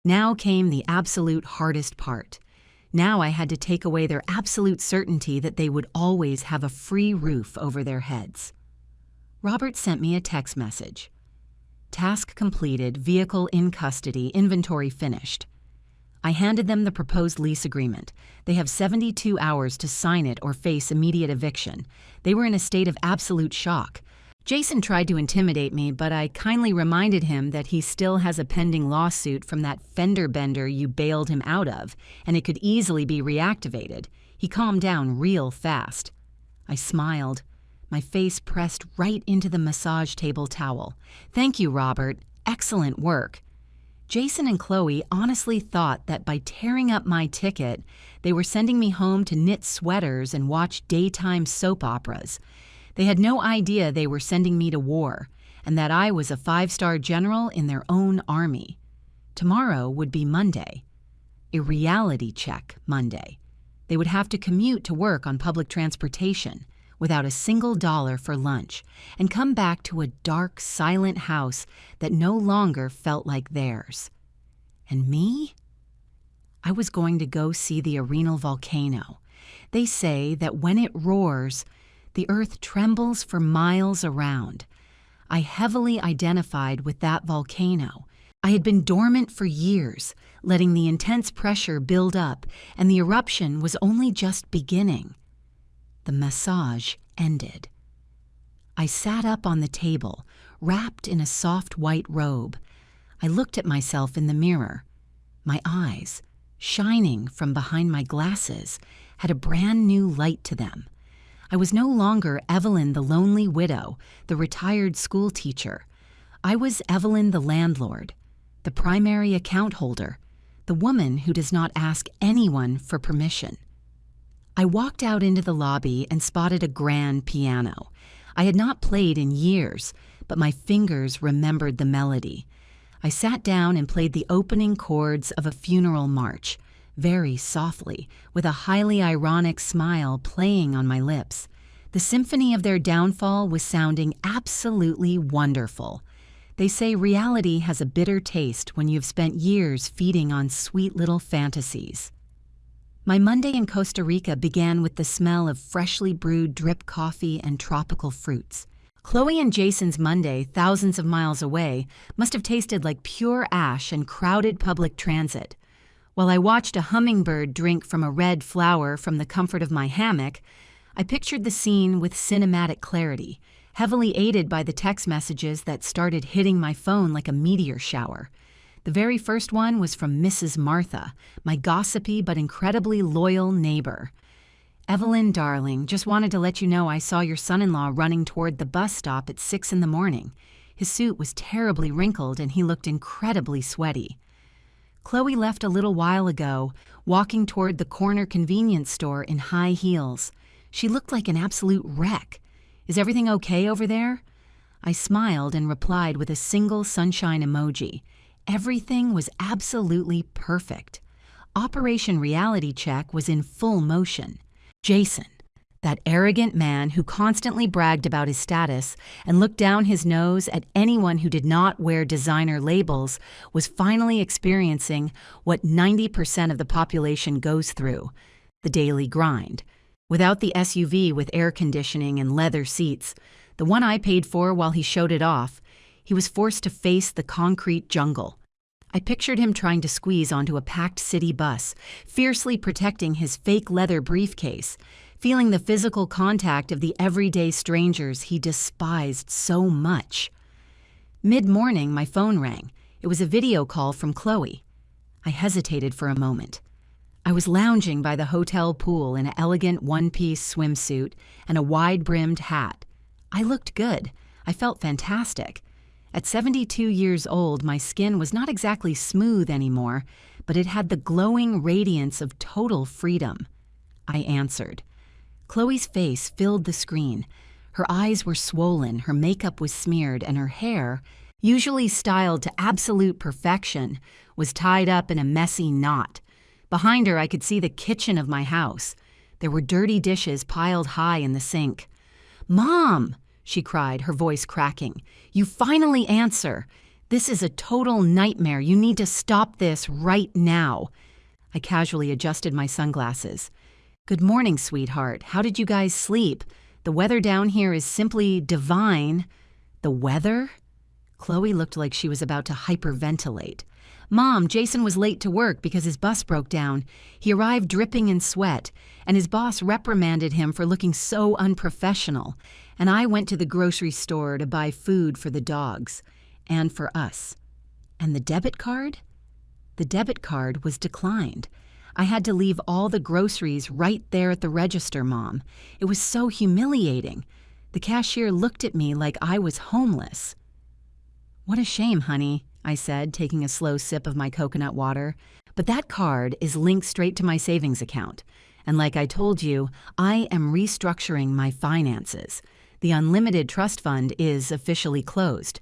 Now came the absolute hardest part. Now I had to take away their absolute certainty that they would always have a free roof over their heads. Robert sent me a text message. Task completed, vehicle in custody, inventory finished. I handed them the proposed lease agreement. They have 72 hours to sign it or face immediate eviction. They were in a state of absolute shock. Jason tried to intimidate me, but I kindly reminded him that he still has a pending lawsuit from that fender bender you bailed him out of, and it could easily be reactivated. He calmed down real fast. I smiled, my face pressed right into the massage table towel. Thank you, Robert. Excellent work. Jason and Chloe honestly thought that by tearing up my ticket, they were sending me home to knit sweaters and watch daytime soap operas. They had no idea they were sending me to war, and that I was a 5-star general in their own army. Tomorrow would be Monday. A reality check Monday. They would have to commute to work on public transportation, without a single dollar for lunch, and come back to a dark, silent house that no longer felt like theirs. And me? I was going to go see the arenal volcano. They say that when it roars, the earth trembles for miles around. I heavily identified with that volcano. I had been dormant for years, letting the intense pressure build up, and the eruption was only just beginning. The massage ended. I sat up on the table, wrapped in a soft white robe. I looked at myself in the mirror. My eyes, shining from behind my glasses, had a brand new light to them. I was no longer Evelyn the lonely widow, the retired school teacher. I was Evelyn the landlord, the primary account holder, the woman who does not ask anyone for permission. I walked out into the lobby and spotted a grand piano. I had not played in years, but my fingers remembered the melody. I sat down and played the opening chords of a funeral march, very softly, with a highly ironic smile playing on my lips. The symphony of their downfall was sounding absolutely wonderful. They say reality has a bitter taste when you've spent years feeding on sweet little fantasies. My Monday in Costa Rica began with the smell of freshly brewed drip coffee and tropical fruits. Chloe and Jason's Monday, thousands of miles away, must have tasted like pure ash and crowded public transit. While I watched a hummingbird drink from a red flower from the comfort of my hammock, I pictured the scene with cinematic clarity, heavily aided by the text messages that started hitting my phone like a meteor shower. The very first one was from Mrs. Martha, my gossipy but incredibly loyal neighbor. Evelyn, darling, just wanted to let you know I saw your son-in-law running toward the bus stop at 6 in the morning. His suit was terribly wrinkled and he looked incredibly sweaty. Chloe left a little while ago, walking toward the corner convenience store in high heels. She looked like an absolute wreck. Is everything okay over there? I smiled and replied with a single sunshine emoji. Everything was absolutely perfect. Operation Reality Check was in full motion. Jason, That arrogant man who constantly bragged about his status and looked down his nose at anyone who did not wear designer labels was finally experiencing what 90% of the population goes through, the daily grind. Without the SUV with air conditioning and leather seats, the one I paid for while he showed it off, he was forced to face the concrete jungle. I pictured him trying to squeeze onto a packed city bus, fiercely protecting his fake leather briefcase, feeling the physical contact of the everyday strangers he despised so much. Mid-morning, my phone rang. It was a video call from Chloe. I hesitated for a moment. I was lounging by the hotel pool in an elegant one-piece swimsuit and a wide-brimmed hat. I looked good. I felt fantastic. At 72 years old, my skin was not exactly smooth anymore, but it had the glowing radiance of total freedom. I answered. Chloe's face filled the screen. Her eyes were swollen, her makeup was smeared, and her hair, usually styled to absolute perfection, was tied up in a messy knot. Behind her, I could see the kitchen of my house. There were dirty dishes piled high in the sink. "Mom!" she cried, her voice cracking. "You finally answer. This is a total nightmare. You need to stop this right now." I casually adjusted my sunglasses. "Good morning, sweetheart. How did you guys sleep? The weather down here is simply divine." "The weather?" Chloe looked like she was about to hyperventilate. "Mom, Jason was late to work because his bus broke down. He arrived dripping in sweat, and his boss reprimanded him for looking so unprofessional. And I went to the grocery store to buy food for the dogs. And for us." "And the debit card?" "The debit card was declined. I had to leave all the groceries right there at the register, Mom. It was so humiliating. The cashier looked at me like I was homeless." "What a shame, honey," I said, taking a slow sip of my coconut water. "But that card is linked straight to my savings account. And like I told you, I am restructuring my finances. The unlimited trust fund is officially closed."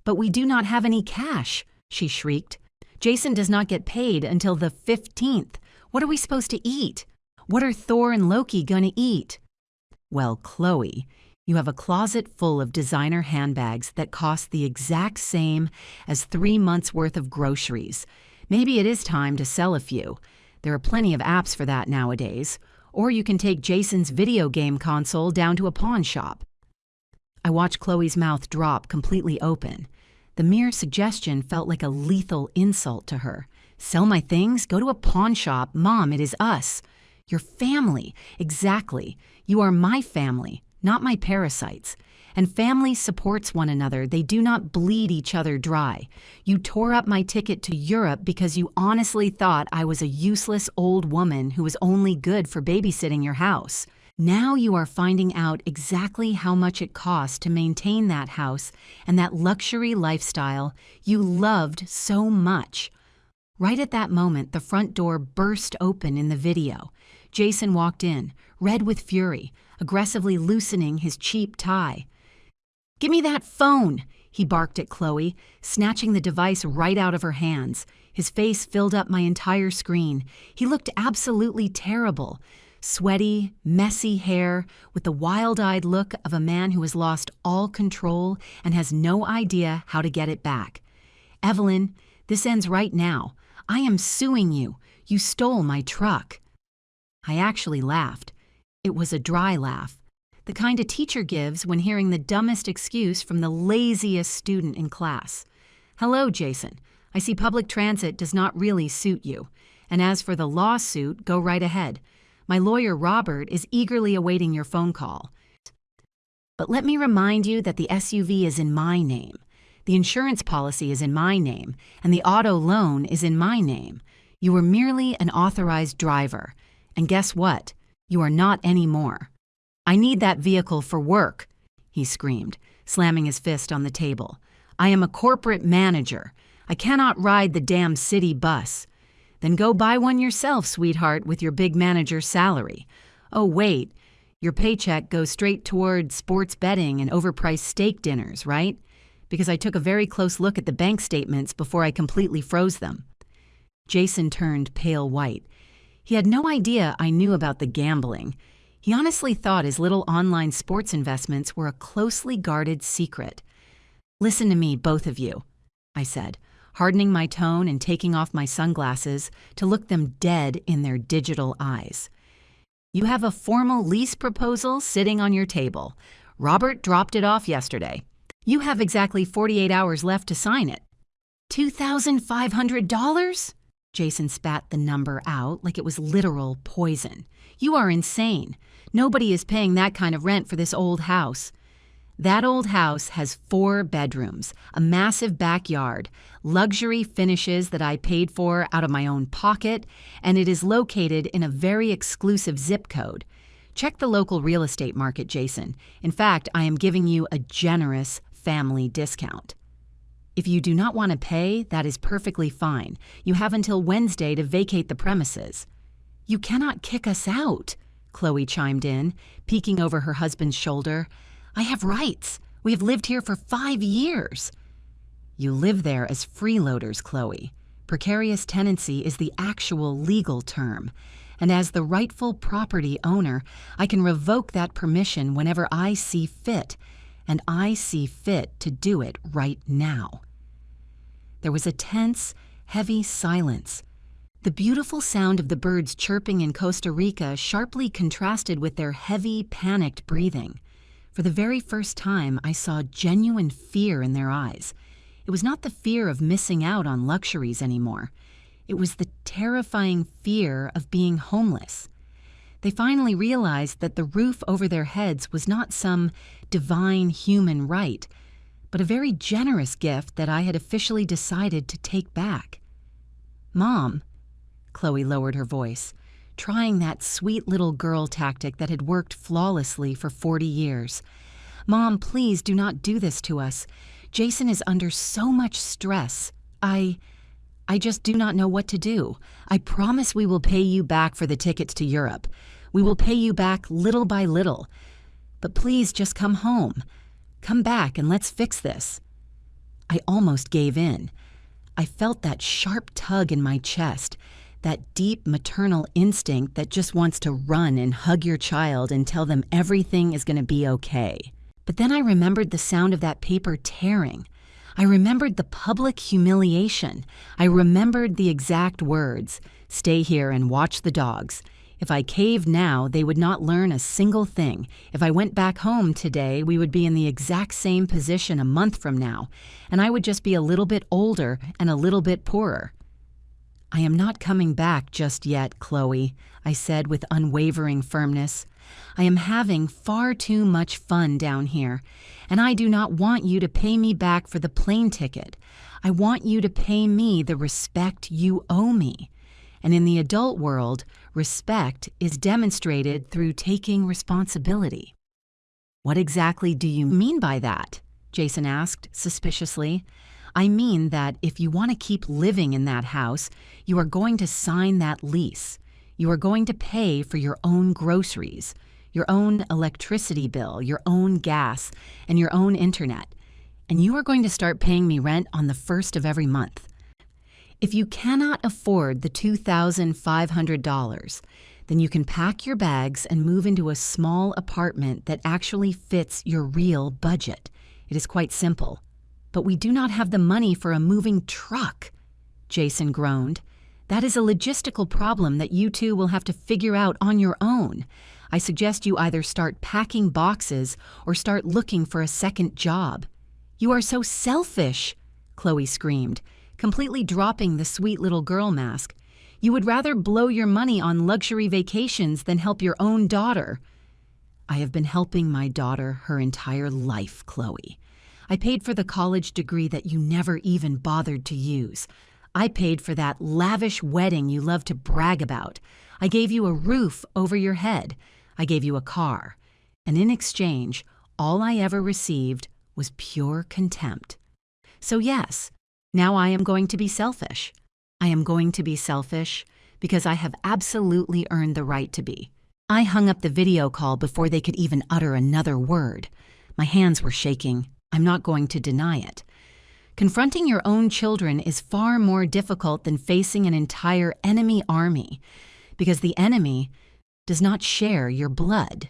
"But we do not have any cash," she shrieked. "Jason does not get paid until the 15th. What are we supposed to eat? What are Thor and Loki gonna eat?" "Well, Chloe, you have a closet full of designer handbags that cost the exact same as 3 months' worth of groceries. Maybe it is time to sell a few. There are plenty of apps for that nowadays. Or you can take Jason's video game console down to a pawn shop." I watched Chloe's mouth drop completely open. The mere suggestion felt like a lethal insult to her. "Sell my things? Go to a pawn shop? Mom, it is us. Your family. Exactly. You are my family, not my parasites. And family supports one another. They do not bleed each other dry. You tore up my ticket to Europe because you honestly thought I was a useless old woman who was only good for babysitting your house. Now you are finding out exactly how much it costs to maintain that house and that luxury lifestyle you loved so much." Right at that moment, the front door burst open in the video. Jason walked in, red with fury, aggressively loosening his cheap tie. "Give me that phone!" he barked at Chloe, snatching the device right out of her hands. His face filled up my entire screen. He looked absolutely terrible. Sweaty, messy hair, with the wild-eyed look of a man who has lost all control and has no idea how to get it back. "Evelyn, this ends right now. I am suing you. You stole my truck." I actually laughed. It was a dry laugh, the kind a teacher gives when hearing the dumbest excuse from the laziest student in class. "Hello, Jason. I see public transit does not really suit you. And as for the lawsuit, go right ahead. My lawyer, Robert, is eagerly awaiting your phone call. But let me remind you that the SUV is in my name. The insurance policy is in my name, and the auto loan is in my name. You were merely an authorized driver. And guess what? You are not anymore. I need that vehicle for work," he screamed, slamming his fist on the table. "I am a corporate manager. I cannot ride the damn city bus." "Then go buy one yourself, sweetheart, with your big manager's salary. Oh, wait, your paycheck goes straight toward sports betting and overpriced steak dinners, right? Because I took a very close look at the bank statements before I completely froze them." Jason turned pale white. He had no idea I knew about the gambling. He honestly thought his little online sports investments were a closely guarded secret. "Listen to me, both of you," I said, hardening my tone and taking off my sunglasses to look them dead in their digital eyes. "You have a formal lease proposal sitting on your table. Robert dropped it off yesterday. You have exactly 48 hours left to sign it." $2,500? Jason spat the number out like it was literal poison. "You are insane. Nobody is paying that kind of rent for this old house." "That old house has 4 bedrooms, a massive backyard, luxury finishes that I paid for out of my own pocket, and it is located in a very exclusive zip code. Check the local real estate market, Jason. In fact, I am giving you a generous family discount. If you do not want to pay, that is perfectly fine. You have until Wednesday to vacate the premises." "You cannot kick us out," Chloe chimed in, peeking over her husband's shoulder. "I have rights. We have lived here for 5 years." "You live there as freeloaders, Chloe. Precarious tenancy is the actual legal term. And as the rightful property owner, I can revoke that permission whenever I see fit. And I see fit to do it right now." There was a tense, heavy silence. The beautiful sound of the birds chirping in Costa Rica sharply contrasted with their heavy, panicked breathing. For the very first time, I saw genuine fear in their eyes. It was not the fear of missing out on luxuries anymore. It was the terrifying fear of being homeless. They finally realized that the roof over their heads was not some divine human right, but a very generous gift that I had officially decided to take back. "Mom," Chloe lowered her voice, trying that sweet little girl tactic that had worked flawlessly for 40 years. "Mom, please do not do this to us. Jason is under so much stress. I just do not know what to do. I promise we will pay you back for the tickets to Europe. We will pay you back little by little. But please just come home. Come back and let's fix this." I almost gave in. I felt that sharp tug in my chest, that deep maternal instinct that just wants to run and hug your child and tell them everything is going to be okay. But then I remembered the sound of that paper tearing. I remembered the public humiliation. I remembered the exact words, "Stay here and watch the dogs." If I caved now, they would not learn a single thing. If I went back home today, we would be in the exact same position a month from now, and I would just be a little bit older and a little bit poorer. "I am not coming back just yet, Chloe," I said with unwavering firmness. "I am having far too much fun down here, and I do not want you to pay me back for the plane ticket. I want you to pay me the respect you owe me. And in the adult world, respect is demonstrated through taking responsibility." "What exactly do you mean by that?" Jason asked suspiciously. "I mean that if you want to keep living in that house, you are going to sign that lease. You are going to pay for your own groceries, your own electricity bill, your own gas, and your own internet. And you are going to start paying me rent on the 1st of every month. If you cannot afford the $2,500, then you can pack your bags and move into a small apartment that actually fits your real budget. It is quite simple." "But we do not have the money for a moving truck," Jason groaned. "That is a logistical problem that you two will have to figure out on your own. I suggest you either start packing boxes or start looking for a second job." "You are so selfish," Chloe screamed, completely dropping the sweet little girl mask. "You would rather blow your money on luxury vacations than help your own daughter." "I have been helping my daughter her entire life, Chloe. I paid for the college degree that you never even bothered to use. I paid for that lavish wedding you love to brag about. I gave you a roof over your head. I gave you a car. And in exchange, all I ever received was pure contempt. So yes, now I am going to be selfish. I am going to be selfish because I have absolutely earned the right to be." I hung up the video call before they could even utter another word. My hands were shaking. I'm not going to deny it. Confronting your own children is far more difficult than facing an entire enemy army, because the enemy does not share your blood.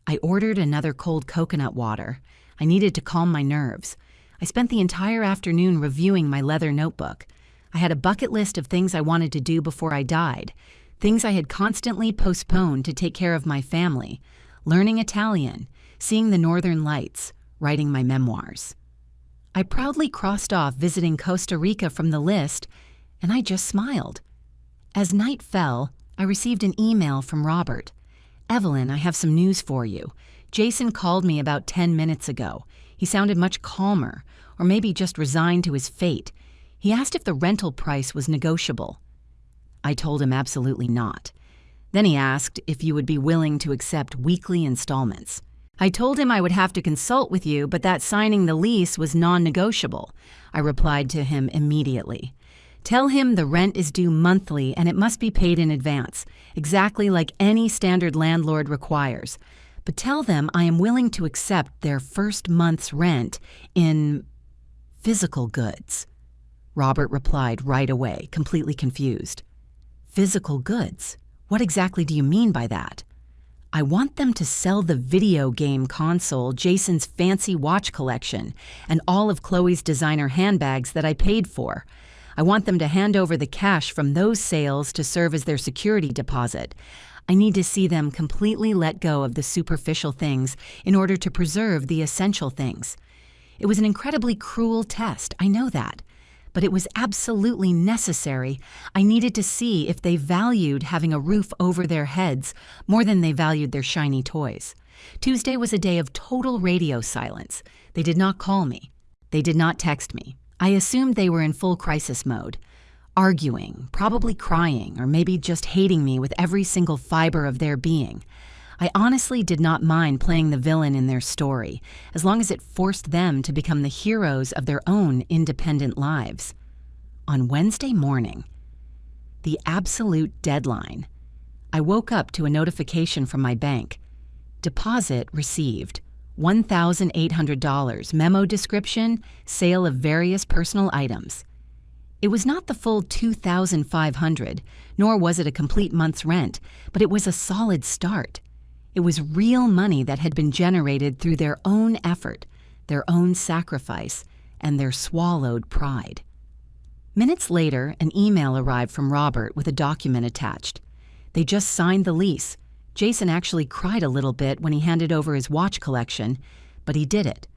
I ordered another cold coconut water. I needed to calm my nerves. I spent the entire afternoon reviewing my leather notebook. I had a bucket list of things I wanted to do before I died, things I had constantly postponed to take care of my family, learning Italian, seeing the Northern Lights, writing my memoirs. I proudly crossed off visiting Costa Rica from the list, and I just smiled. As night fell, I received an email from Robert. "Evelyn, I have some news for you. Jason called me about 10 minutes ago. He sounded much calmer, or maybe just resigned to his fate. He asked if the rental price was negotiable." I told him absolutely not. Then he asked if you would be willing to accept weekly installments. I told him I would have to consult with you, but that signing the lease was non-negotiable. I replied to him immediately. "Tell him the rent is due monthly and it must be paid in advance, exactly like any standard landlord requires. But tell them I am willing to accept their first month's rent in physical goods." Robert replied right away, completely confused. "Physical goods? What exactly do you mean by that?" "I want them to sell the video game console, Jason's fancy watch collection, and all of Chloe's designer handbags that I paid for. I want them to hand over the cash from those sales to serve as their security deposit. I need to see them completely let go of the superficial things in order to preserve the essential things. It was an incredibly cruel test, I know that. But it was absolutely necessary. I needed to see if they valued having a roof over their heads more than they valued their shiny toys. Tuesday was a day of total radio silence. They did not call me. They did not text me. I assumed they were in full crisis mode, arguing, probably crying, or maybe just hating me with every single fiber of their being. I honestly did not mind playing the villain in their story, as long as it forced them to become the heroes of their own independent lives. On Wednesday morning, the absolute deadline, I woke up to a notification from my bank. Deposit received. $1,800, memo description, sale of various personal items. It was not the full $2,500, nor was it a complete month's rent, but it was a solid start. It was real money that had been generated through their own effort, their own sacrifice, and their swallowed pride. Minutes later, an email arrived from Robert with a document attached. They just signed the lease. Jason actually cried a little bit when he handed over his watch collection, but he did it.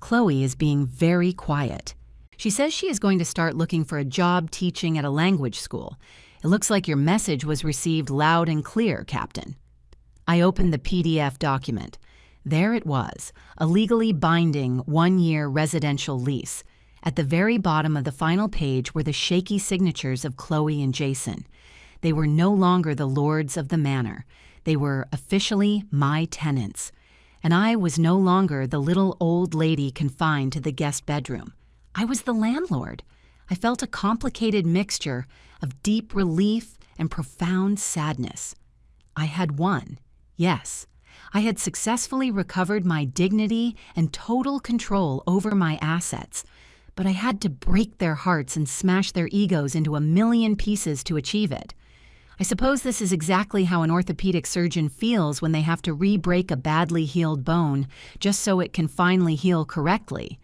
Chloe is being very quiet. She says she is going to start looking for a job teaching at a language school. It looks like your message was received loud and clear, Captain. I opened the PDF document. There it was, a legally binding 1-year residential lease. At the very bottom of the final page were the shaky signatures of Chloe and Jason. They were no longer the lords of the manor. They were officially my tenants. And I was no longer the little old lady confined to the guest bedroom. I was the landlord. I felt a complicated mixture of deep relief and profound sadness. I had won. Yes, I had successfully recovered my dignity and total control over my assets, but I had to break their hearts and smash their egos into a million pieces to achieve it. I suppose this is exactly how an orthopedic surgeon feels when they have to re-break a badly healed bone just so it can finally heal correctly.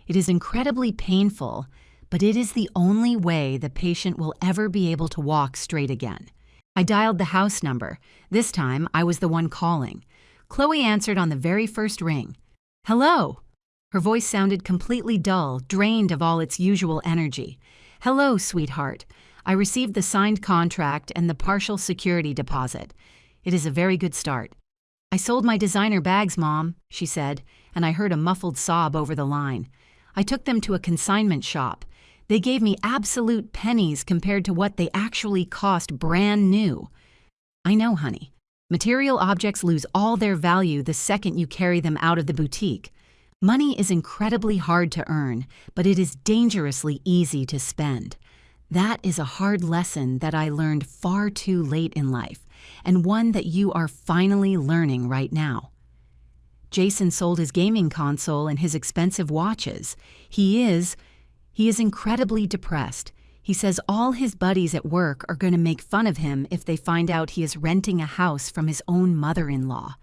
It is incredibly painful, but it is the only way the patient will ever be able to walk straight again. I dialed the house number. This time, I was the one calling. Chloe answered on the very first ring. "Hello." Her voice sounded completely dull, drained of all its usual energy. "Hello, sweetheart. I received the signed contract and the partial security deposit. It is a very good start." "I sold my designer bags, Mom," she said, and I heard a muffled sob over the line. "I took them to a consignment shop. They gave me absolute pennies compared to what they actually cost brand new." "I know, honey. Material objects lose all their value the second you carry them out of the boutique. Money is incredibly hard to earn, but it is dangerously easy to spend. That is a hard lesson that I learned far too late in life, and one that you are finally learning right now." Jason sold his gaming console and his expensive watches. He is incredibly depressed. He says all his buddies at work are going to make fun of him if they find out he is renting a house from his own mother-in-law.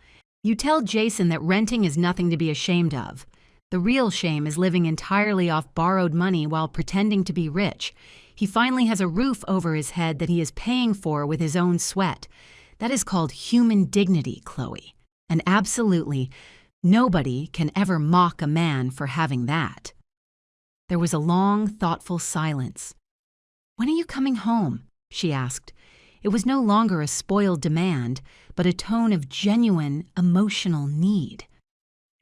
You tell Jason that renting is nothing to be ashamed of. The real shame is living entirely off borrowed money while pretending to be rich. He finally has a roof over his head that he is paying for with his own sweat. That is called human dignity, Chloe. And absolutely, nobody can ever mock a man for having that. There was a long, thoughtful silence. "When are you coming home?" she asked. It was no longer a spoiled demand, but a tone of genuine, emotional need.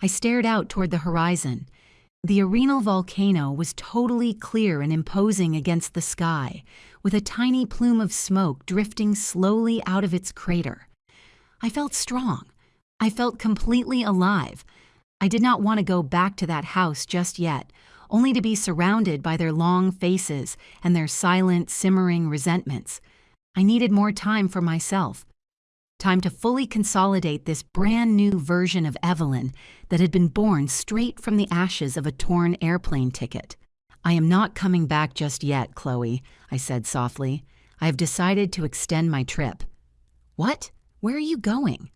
I stared out toward the horizon. The Arenal volcano was totally clear and imposing against the sky, with a tiny plume of smoke drifting slowly out of its crater. I felt strong. I felt completely alive. I did not want to go back to that house just yet, only to be surrounded by their long faces and their silent, simmering resentments. I needed more time for myself. Time to fully consolidate this brand new version of Evelyn that had been born straight from the ashes of a torn airplane ticket. "I am not coming back just yet, Chloe," I said softly. "I have decided to extend my trip." "What? Where are you going?"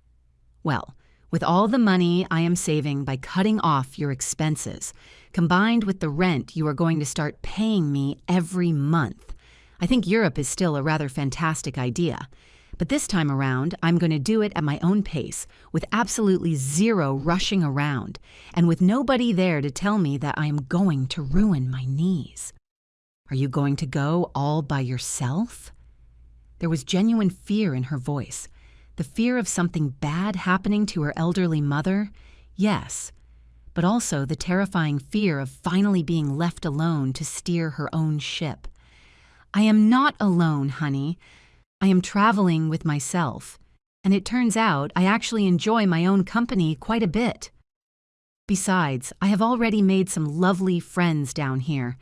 "Well, with all the money I am saving by cutting off your expenses, combined with the rent you are going to start paying me every month, I think Europe is still a rather fantastic idea. But this time around, I'm going to do it at my own pace, with absolutely zero rushing around, and with nobody there to tell me that I am going to ruin my knees." "Are you going to go all by yourself?" There was genuine fear in her voice. The fear of something bad happening to her elderly mother? Yes. But also the terrifying fear of finally being left alone to steer her own ship. "I am not alone, honey. I am traveling with myself, and it turns out I actually enjoy my own company quite a bit. Besides, I have already made some lovely friends down here.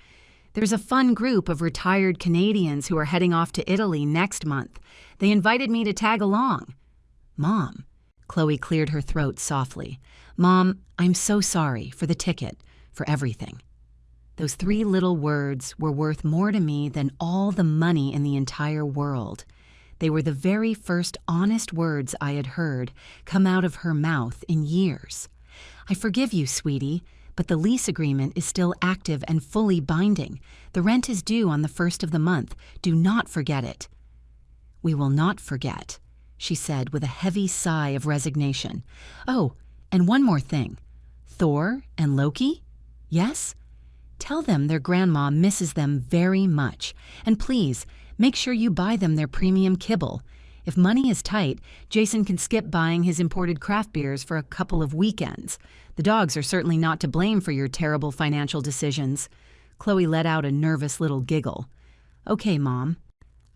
There's a fun group of retired Canadians who are heading off to Italy next month. They invited me to tag along." "Mom," Chloe cleared her throat softly. "Mom, I'm so sorry for the ticket, for everything." Those 3 little words were worth more to me than all the money in the entire world. They were the very first honest words I had heard come out of her mouth in years. "I forgive you, sweetie, but the lease agreement is still active and fully binding. The rent is due on the 1st of the month. Do not forget it." "We will not forget," she said with a heavy sigh of resignation. "Oh, and one more thing. Thor and Loki? Yes? Tell them their grandma misses them very much. And please, make sure you buy them their premium kibble. If money is tight, Jason can skip buying his imported craft beers for a couple of weekends. The dogs are certainly not to blame for your terrible financial decisions." Chloe let out a nervous little giggle. "Okay, Mom."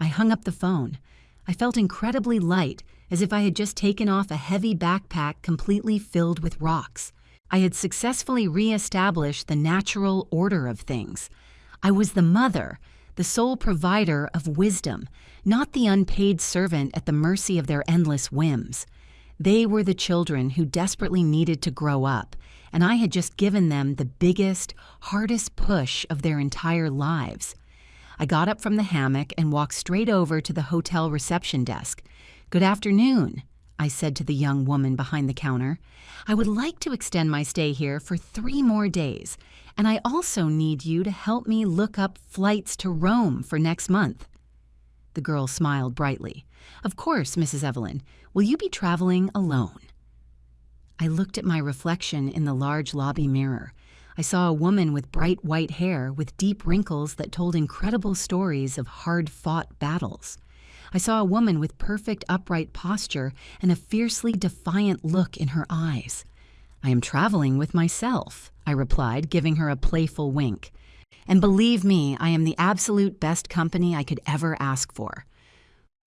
I hung up the phone. I felt incredibly light, as if I had just taken off a heavy backpack completely filled with rocks. I had successfully re-established the natural order of things. I was the mother, the sole provider of wisdom, not the unpaid servant at the mercy of their endless whims. They were the children who desperately needed to grow up, and I had just given them the biggest, hardest push of their entire lives. I got up from the hammock and walked straight over to the hotel reception desk. "Good afternoon," I said to the young woman behind the counter. "I would like to extend my stay here for 3 more days, and I also need you to help me look up flights to Rome for next month." The girl smiled brightly. "Of course, Mrs. Evelyn. Will you be traveling alone?" I looked at my reflection in the large lobby mirror. I saw a woman with bright white hair with deep wrinkles that told incredible stories of hard-fought battles. I saw a woman with perfect upright posture and a fiercely defiant look in her eyes. "I am traveling with myself," I replied, giving her a playful wink. "And believe me, I am the absolute best company I could ever ask for."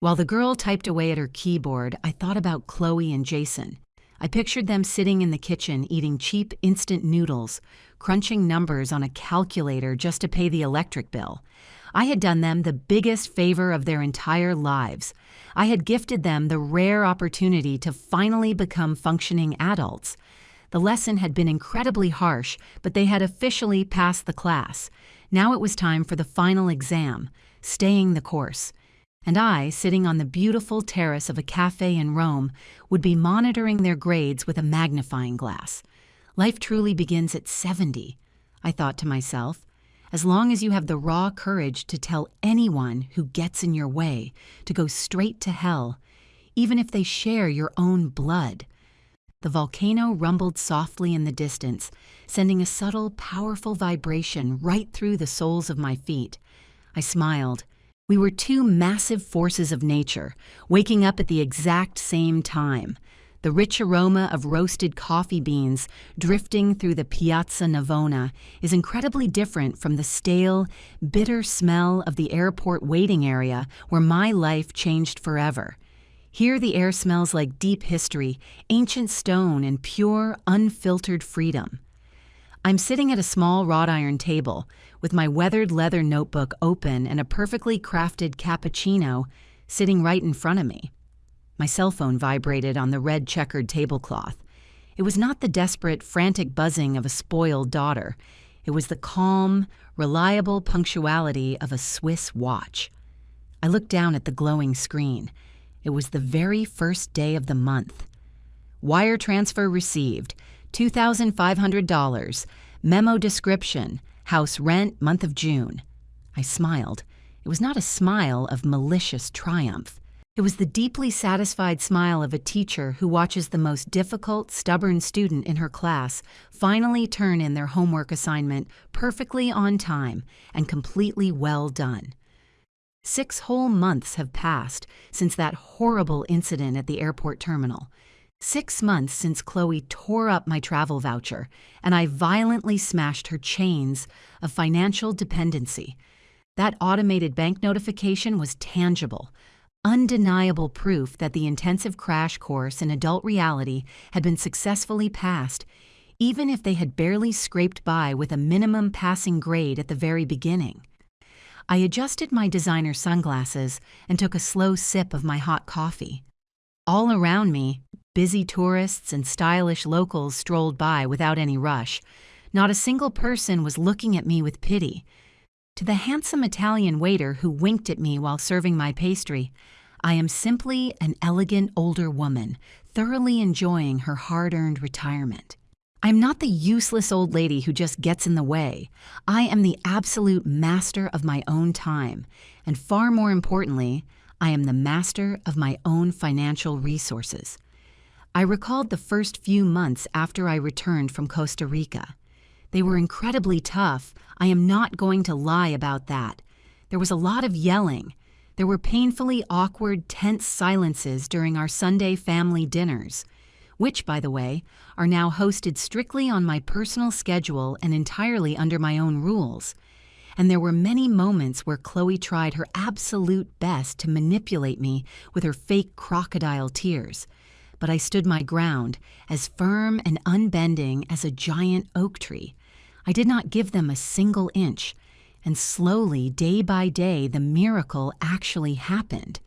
While the girl typed away at her keyboard, I thought about Chloe and Jason. I pictured them sitting in the kitchen eating cheap instant noodles, crunching numbers on a calculator just to pay the electric bill. I had done them the biggest favor of their entire lives. I had gifted them the rare opportunity to finally become functioning adults. The lesson had been incredibly harsh, but they had officially passed the class. Now it was time for the final exam. staying the course. And I, sitting on the beautiful terrace of a cafe in Rome, would be monitoring their grades with a magnifying glass. Life truly begins at 70, I thought to myself, as long as you have the raw courage to tell anyone who gets in your way to go straight to hell, even if they share your own blood. The volcano rumbled softly in the distance, sending a subtle, powerful vibration right through the soles of my feet. I smiled. We were two massive forces of nature, waking up at the exact same time. The rich aroma of roasted coffee beans drifting through the Piazza Navona is incredibly different from the stale, bitter smell of the airport waiting area where my life changed forever. Here the air smells like deep history, ancient stone, and pure, unfiltered freedom. I'm sitting at a small wrought iron table with my weathered leather notebook open and a perfectly crafted cappuccino sitting right in front of me. My cell phone vibrated on the red checkered tablecloth. It was not the desperate, frantic buzzing of a spoiled daughter. It was the calm, reliable punctuality of a Swiss watch. I looked down at the glowing screen. It was the very first day of the month. Wire transfer received, $2,500. Memo description, house rent, month of June. I smiled. It was not a smile of malicious triumph. It was the deeply satisfied smile of a teacher who watches the most difficult, stubborn student in her class finally turn in their homework assignment perfectly on time and completely well done. 6 whole months have passed since that horrible incident at the airport terminal. 6 months since Chloe tore up my travel voucher and I violently smashed her chains of financial dependency. That automated bank notification was tangible, undeniable proof that the intensive crash course in adult reality had been successfully passed, even if they had barely scraped by with a minimum passing grade at the very beginning. I adjusted my designer sunglasses and took a slow sip of my hot coffee. All around me, busy tourists and stylish locals strolled by without any rush. Not a single person was looking at me with pity. To the handsome Italian waiter who winked at me while serving my pastry, I am simply an elegant older woman, thoroughly enjoying her hard-earned retirement. I am not the useless old lady who just gets in the way. I am the absolute master of my own time, and far more importantly, I am the master of my own financial resources. I recalled the first few months after I returned from Costa Rica. They were incredibly tough. I am not going to lie about that. There was a lot of yelling. There were painfully awkward, tense silences during our Sunday family dinners, which, by the way, are now hosted strictly on my personal schedule and entirely under my own rules. And there were many moments where Chloe tried her absolute best to manipulate me with her fake crocodile tears. But I stood my ground, as firm and unbending as a giant oak tree. I did not give them a single inch. And slowly, day by day, the miracle actually happened.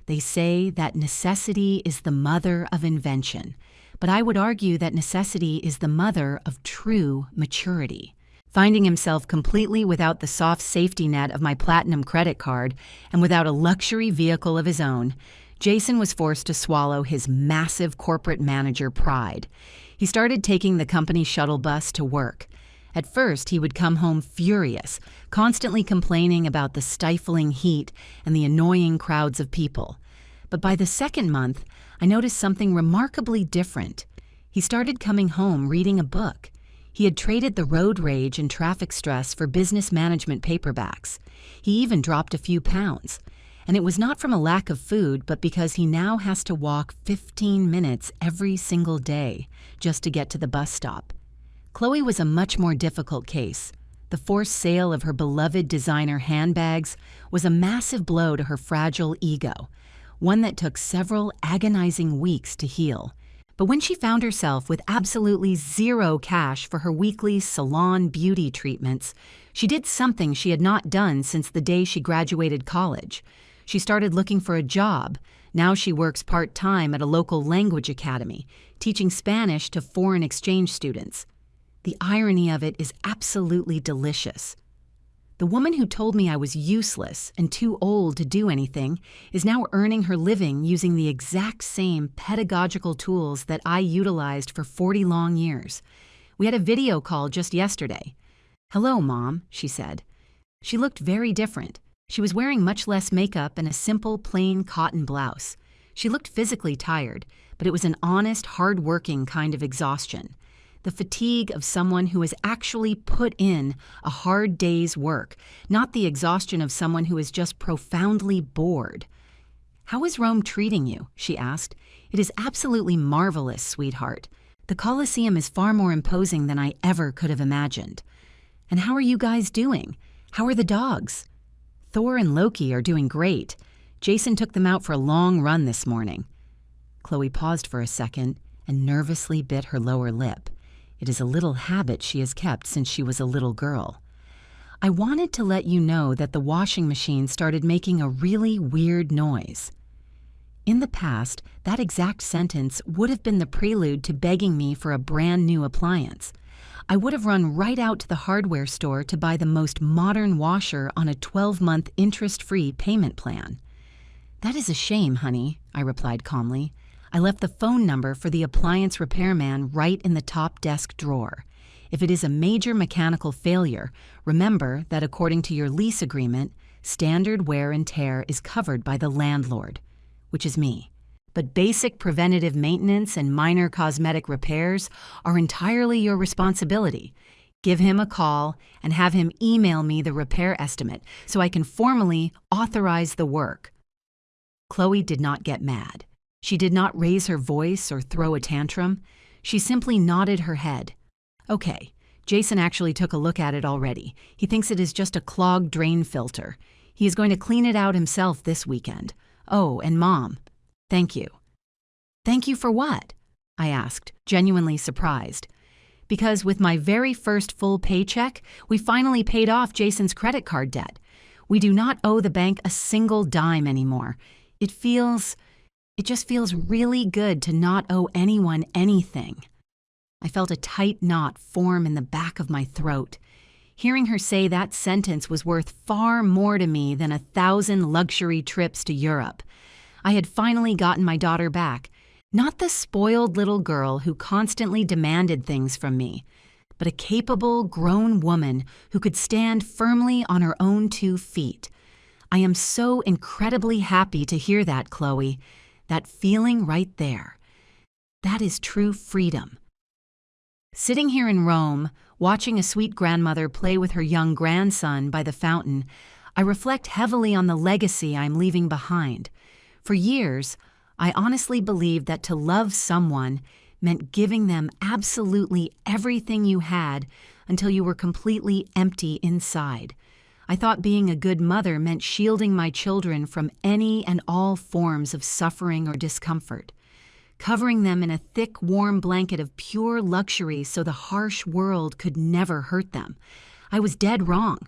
They say that necessity is the mother of invention, but I would argue that necessity is the mother of true maturity. Finding himself completely without the soft safety net of my platinum credit card and without a luxury vehicle of his own, Jason was forced to swallow his massive corporate manager pride. He started taking the company shuttle bus to work. At first, he would come home furious, constantly complaining about the stifling heat and the annoying crowds of people. But by the second month, I noticed something remarkably different. He started coming home reading a book. He had traded the road rage and traffic stress for business management paperbacks. He even dropped a few pounds. And it was not from a lack of food, but because he now has to walk 15 minutes every single day just to get to the bus stop. Chloe was a much more difficult case. The forced sale of her beloved designer handbags was a massive blow to her fragile ego, one that took several agonizing weeks to heal. But when she found herself with absolutely zero cash for her weekly salon beauty treatments, she did something she had not done since the day she graduated college. She started looking for a job. Now she works part-time at a local language academy, teaching Spanish to foreign exchange students. The irony of it is absolutely delicious. The woman who told me I was useless and too old to do anything is now earning her living using the exact same pedagogical tools that I utilized for 40 long years. We had a video call just yesterday. "Hello, Mom," she said. She looked very different. She was wearing much less makeup and a simple, plain cotton blouse. She looked physically tired, but it was an honest, hard-working kind of exhaustion. The fatigue of someone who has actually put in a hard day's work, not the exhaustion of someone who is just profoundly bored. "How is Rome treating you?" she asked. "It is absolutely marvelous, sweetheart. The Colosseum is far more imposing than I ever could have imagined. And how are you guys doing? How are the dogs?" "Thor and Loki are doing great. Jason took them out for a long run this morning." Chloe paused for a second and nervously bit her lower lip. It is a little habit she has kept since she was a little girl. "I wanted to let you know that the washing machine started making a really weird noise." In the past, that exact sentence would have been the prelude to begging me for a brand new appliance. I would have run right out to the hardware store to buy the most modern washer on a 12-month interest-free payment plan. "That is a shame, honey," I replied calmly. "I left the phone number for the appliance repairman right in the top desk drawer. If it is a major mechanical failure, remember that according to your lease agreement, standard wear and tear is covered by the landlord, which is me. But basic preventative maintenance and minor cosmetic repairs are entirely your responsibility. Give him a call and have him email me the repair estimate so I can formally authorize the work." Chloe did not get mad. She did not raise her voice or throw a tantrum. She simply nodded her head. "Okay, Jason actually took a look at it already. He thinks it is just a clogged drain filter. He is going to clean it out himself this weekend. Oh, and Mom, thank you." "Thank you for what?" I asked, genuinely surprised. "Because with my very first full paycheck, we finally paid off Jason's credit card debt. We do not owe the bank a single dime anymore. It just feels really good to not owe anyone anything." I felt a tight knot form in the back of my throat. Hearing her say that sentence was worth far more to me than 1,000 luxury trips to Europe. I had finally gotten my daughter back, not the spoiled little girl who constantly demanded things from me, but a capable, grown woman who could stand firmly on her own 2 feet. I am so incredibly happy to hear that, Chloe. That feeling right there. That is true freedom. Sitting here in Rome, watching a sweet grandmother play with her young grandson by the fountain, I reflect heavily on the legacy I'm leaving behind. For years, I honestly believed that to love someone meant giving them absolutely everything you had until you were completely empty inside. I thought being a good mother meant shielding my children from any and all forms of suffering or discomfort, covering them in a thick, warm blanket of pure luxury so the harsh world could never hurt them. I was dead wrong.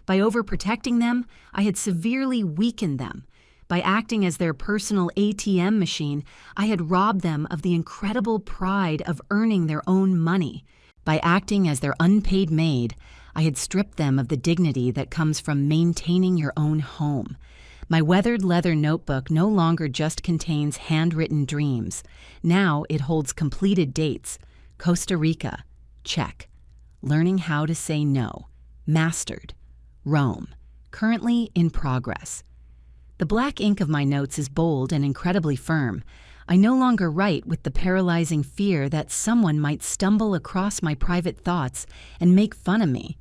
By overprotecting them, I had severely weakened them. By acting as their personal ATM machine, I had robbed them of the incredible pride of earning their own money. By acting as their unpaid maid, I had stripped them of the dignity that comes from maintaining your own home. My weathered leather notebook no longer just contains handwritten dreams. Now it holds completed dates. Costa Rica, check. Learning how to say no, mastered. Rome, currently in progress. The black ink of my notes is bold and incredibly firm. I no longer write with the paralyzing fear that someone might stumble across my private thoughts and make fun of me.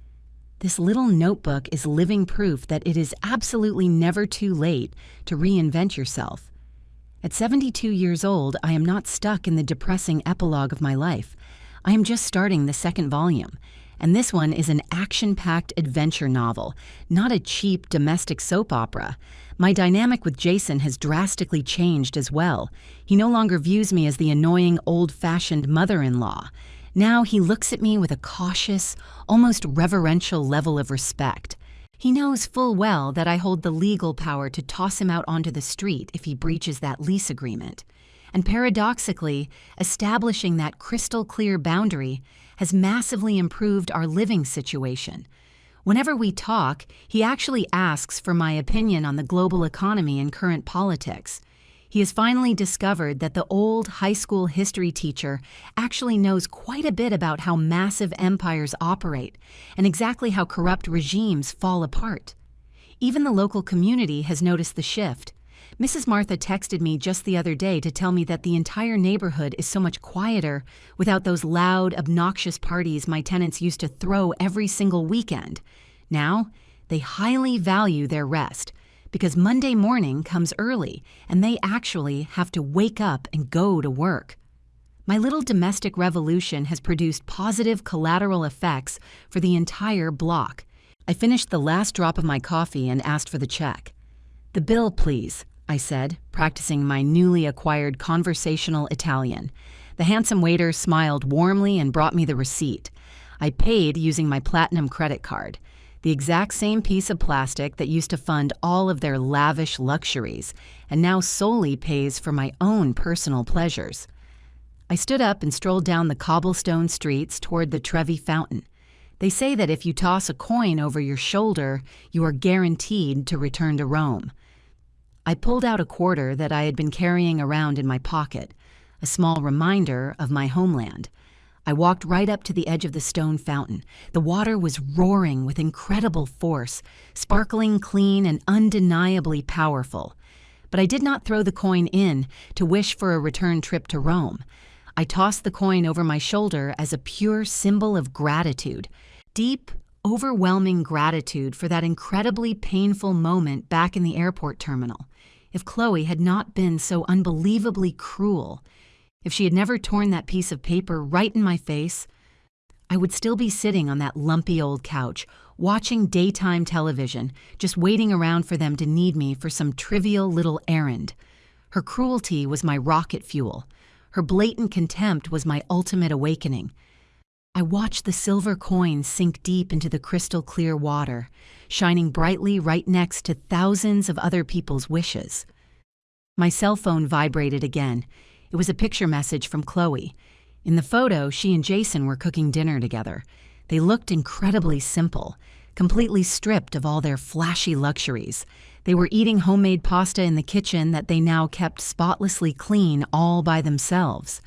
This little notebook is living proof that it is absolutely never too late to reinvent yourself. At 72 years old, I am not stuck in the depressing epilogue of my life. I am just starting the 2nd volume, and this one is an action-packed adventure novel, not a cheap domestic soap opera. My dynamic with Jason has drastically changed as well. He no longer views me as the annoying, old-fashioned mother-in-law. Now he looks at me with a cautious, almost reverential level of respect. He knows full well that I hold the legal power to toss him out onto the street if he breaches that lease agreement. And paradoxically, establishing that crystal-clear boundary has massively improved our living situation. Whenever we talk, he actually asks for my opinion on the global economy and current politics. He has finally discovered that the old high school history teacher actually knows quite a bit about how massive empires operate and exactly how corrupt regimes fall apart. Even the local community has noticed the shift. Mrs. Martha texted me just the other day to tell me that the entire neighborhood is so much quieter without those loud, obnoxious parties my tenants used to throw every single weekend. Now, they highly value their rest because Monday morning comes early and they actually have to wake up and go to work. My little domestic revolution has produced positive collateral effects for the entire block. I finished the last drop of my coffee and asked for the check. "The bill, please," I said, practicing my newly acquired conversational Italian. The handsome waiter smiled warmly and brought me the receipt. I paid using my platinum credit card, the exact same piece of plastic that used to fund all of their lavish luxuries and now solely pays for my own personal pleasures. I stood up and strolled down the cobblestone streets toward the Trevi Fountain. They say that if you toss a coin over your shoulder, you are guaranteed to return to Rome. I pulled out a quarter that I had been carrying around in my pocket, a small reminder of my homeland. I walked right up to the edge of the stone fountain. The water was roaring with incredible force, sparkling clean and undeniably powerful. But I did not throw the coin in to wish for a return trip to Rome. I tossed the coin over my shoulder as a pure symbol of gratitude. Deep, overwhelming gratitude for that incredibly painful moment back in the airport terminal. If Chloe had not been so unbelievably cruel, if she had never torn that piece of paper right in my face, I would still be sitting on that lumpy old couch, watching daytime television, just waiting around for them to need me for some trivial little errand. Her cruelty was my rocket fuel. Her blatant contempt was my ultimate awakening. I watched the silver coin sink deep into the crystal clear water, shining brightly right next to thousands of other people's wishes. My cell phone vibrated again. It was a picture message from Chloe. In the photo, she and Jason were cooking dinner together. They looked incredibly simple, completely stripped of all their flashy luxuries. They were eating homemade pasta in the kitchen that they now kept spotlessly clean all by themselves.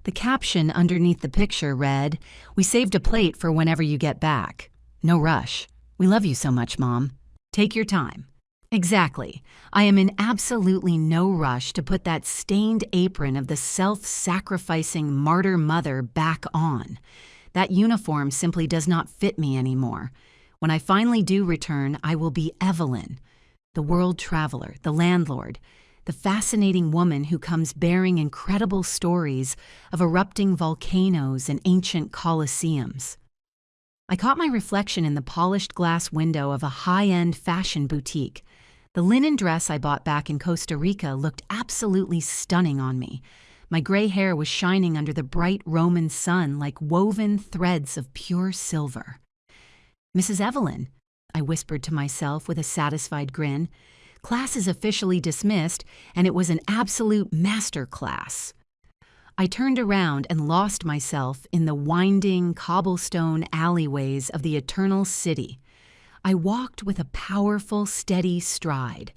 The caption underneath the picture read, "We saved a plate for whenever you get back. No rush. We love you so much, Mom. Take your time." Exactly. I am in absolutely no rush to put that stained apron of the self-sacrificing martyr mother back on. That uniform simply does not fit me anymore. When I finally do return, I will be Evelyn, the world traveler, the landlord, the fascinating woman who comes bearing incredible stories of erupting volcanoes and ancient colosseums. I caught my reflection in the polished glass window of a high-end fashion boutique. The linen dress I bought back in Costa Rica looked absolutely stunning on me. My gray hair was shining under the bright Roman sun like woven threads of pure silver. "Mrs. Evelyn," I whispered to myself with a satisfied grin. Class is officially dismissed, and it was an absolute master class. I turned around and lost myself in the winding cobblestone alleyways of the eternal city. I walked with a powerful, steady stride,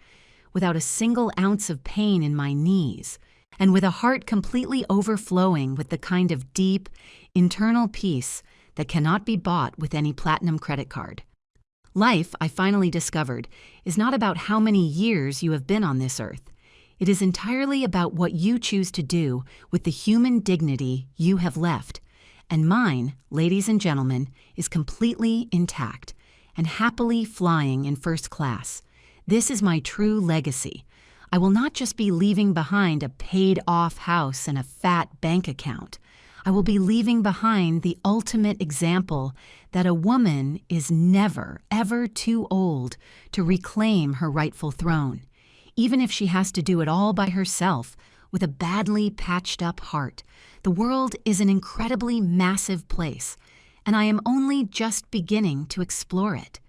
without a single ounce of pain in my knees, and with a heart completely overflowing with the kind of deep, internal peace that cannot be bought with any platinum credit card. Life, I finally discovered, is not about how many years you have been on this earth. It is entirely about what you choose to do with the human dignity you have left. And mine, ladies and gentlemen, is completely intact and happily flying in first class. This is my true legacy. I will not just be leaving behind a paid-off house and a fat bank account. I will be leaving behind the ultimate example that a woman is never, ever too old to reclaim her rightful throne, even if she has to do it all by herself with a badly patched-up heart. The world is an incredibly massive place, and I am only just beginning to explore it.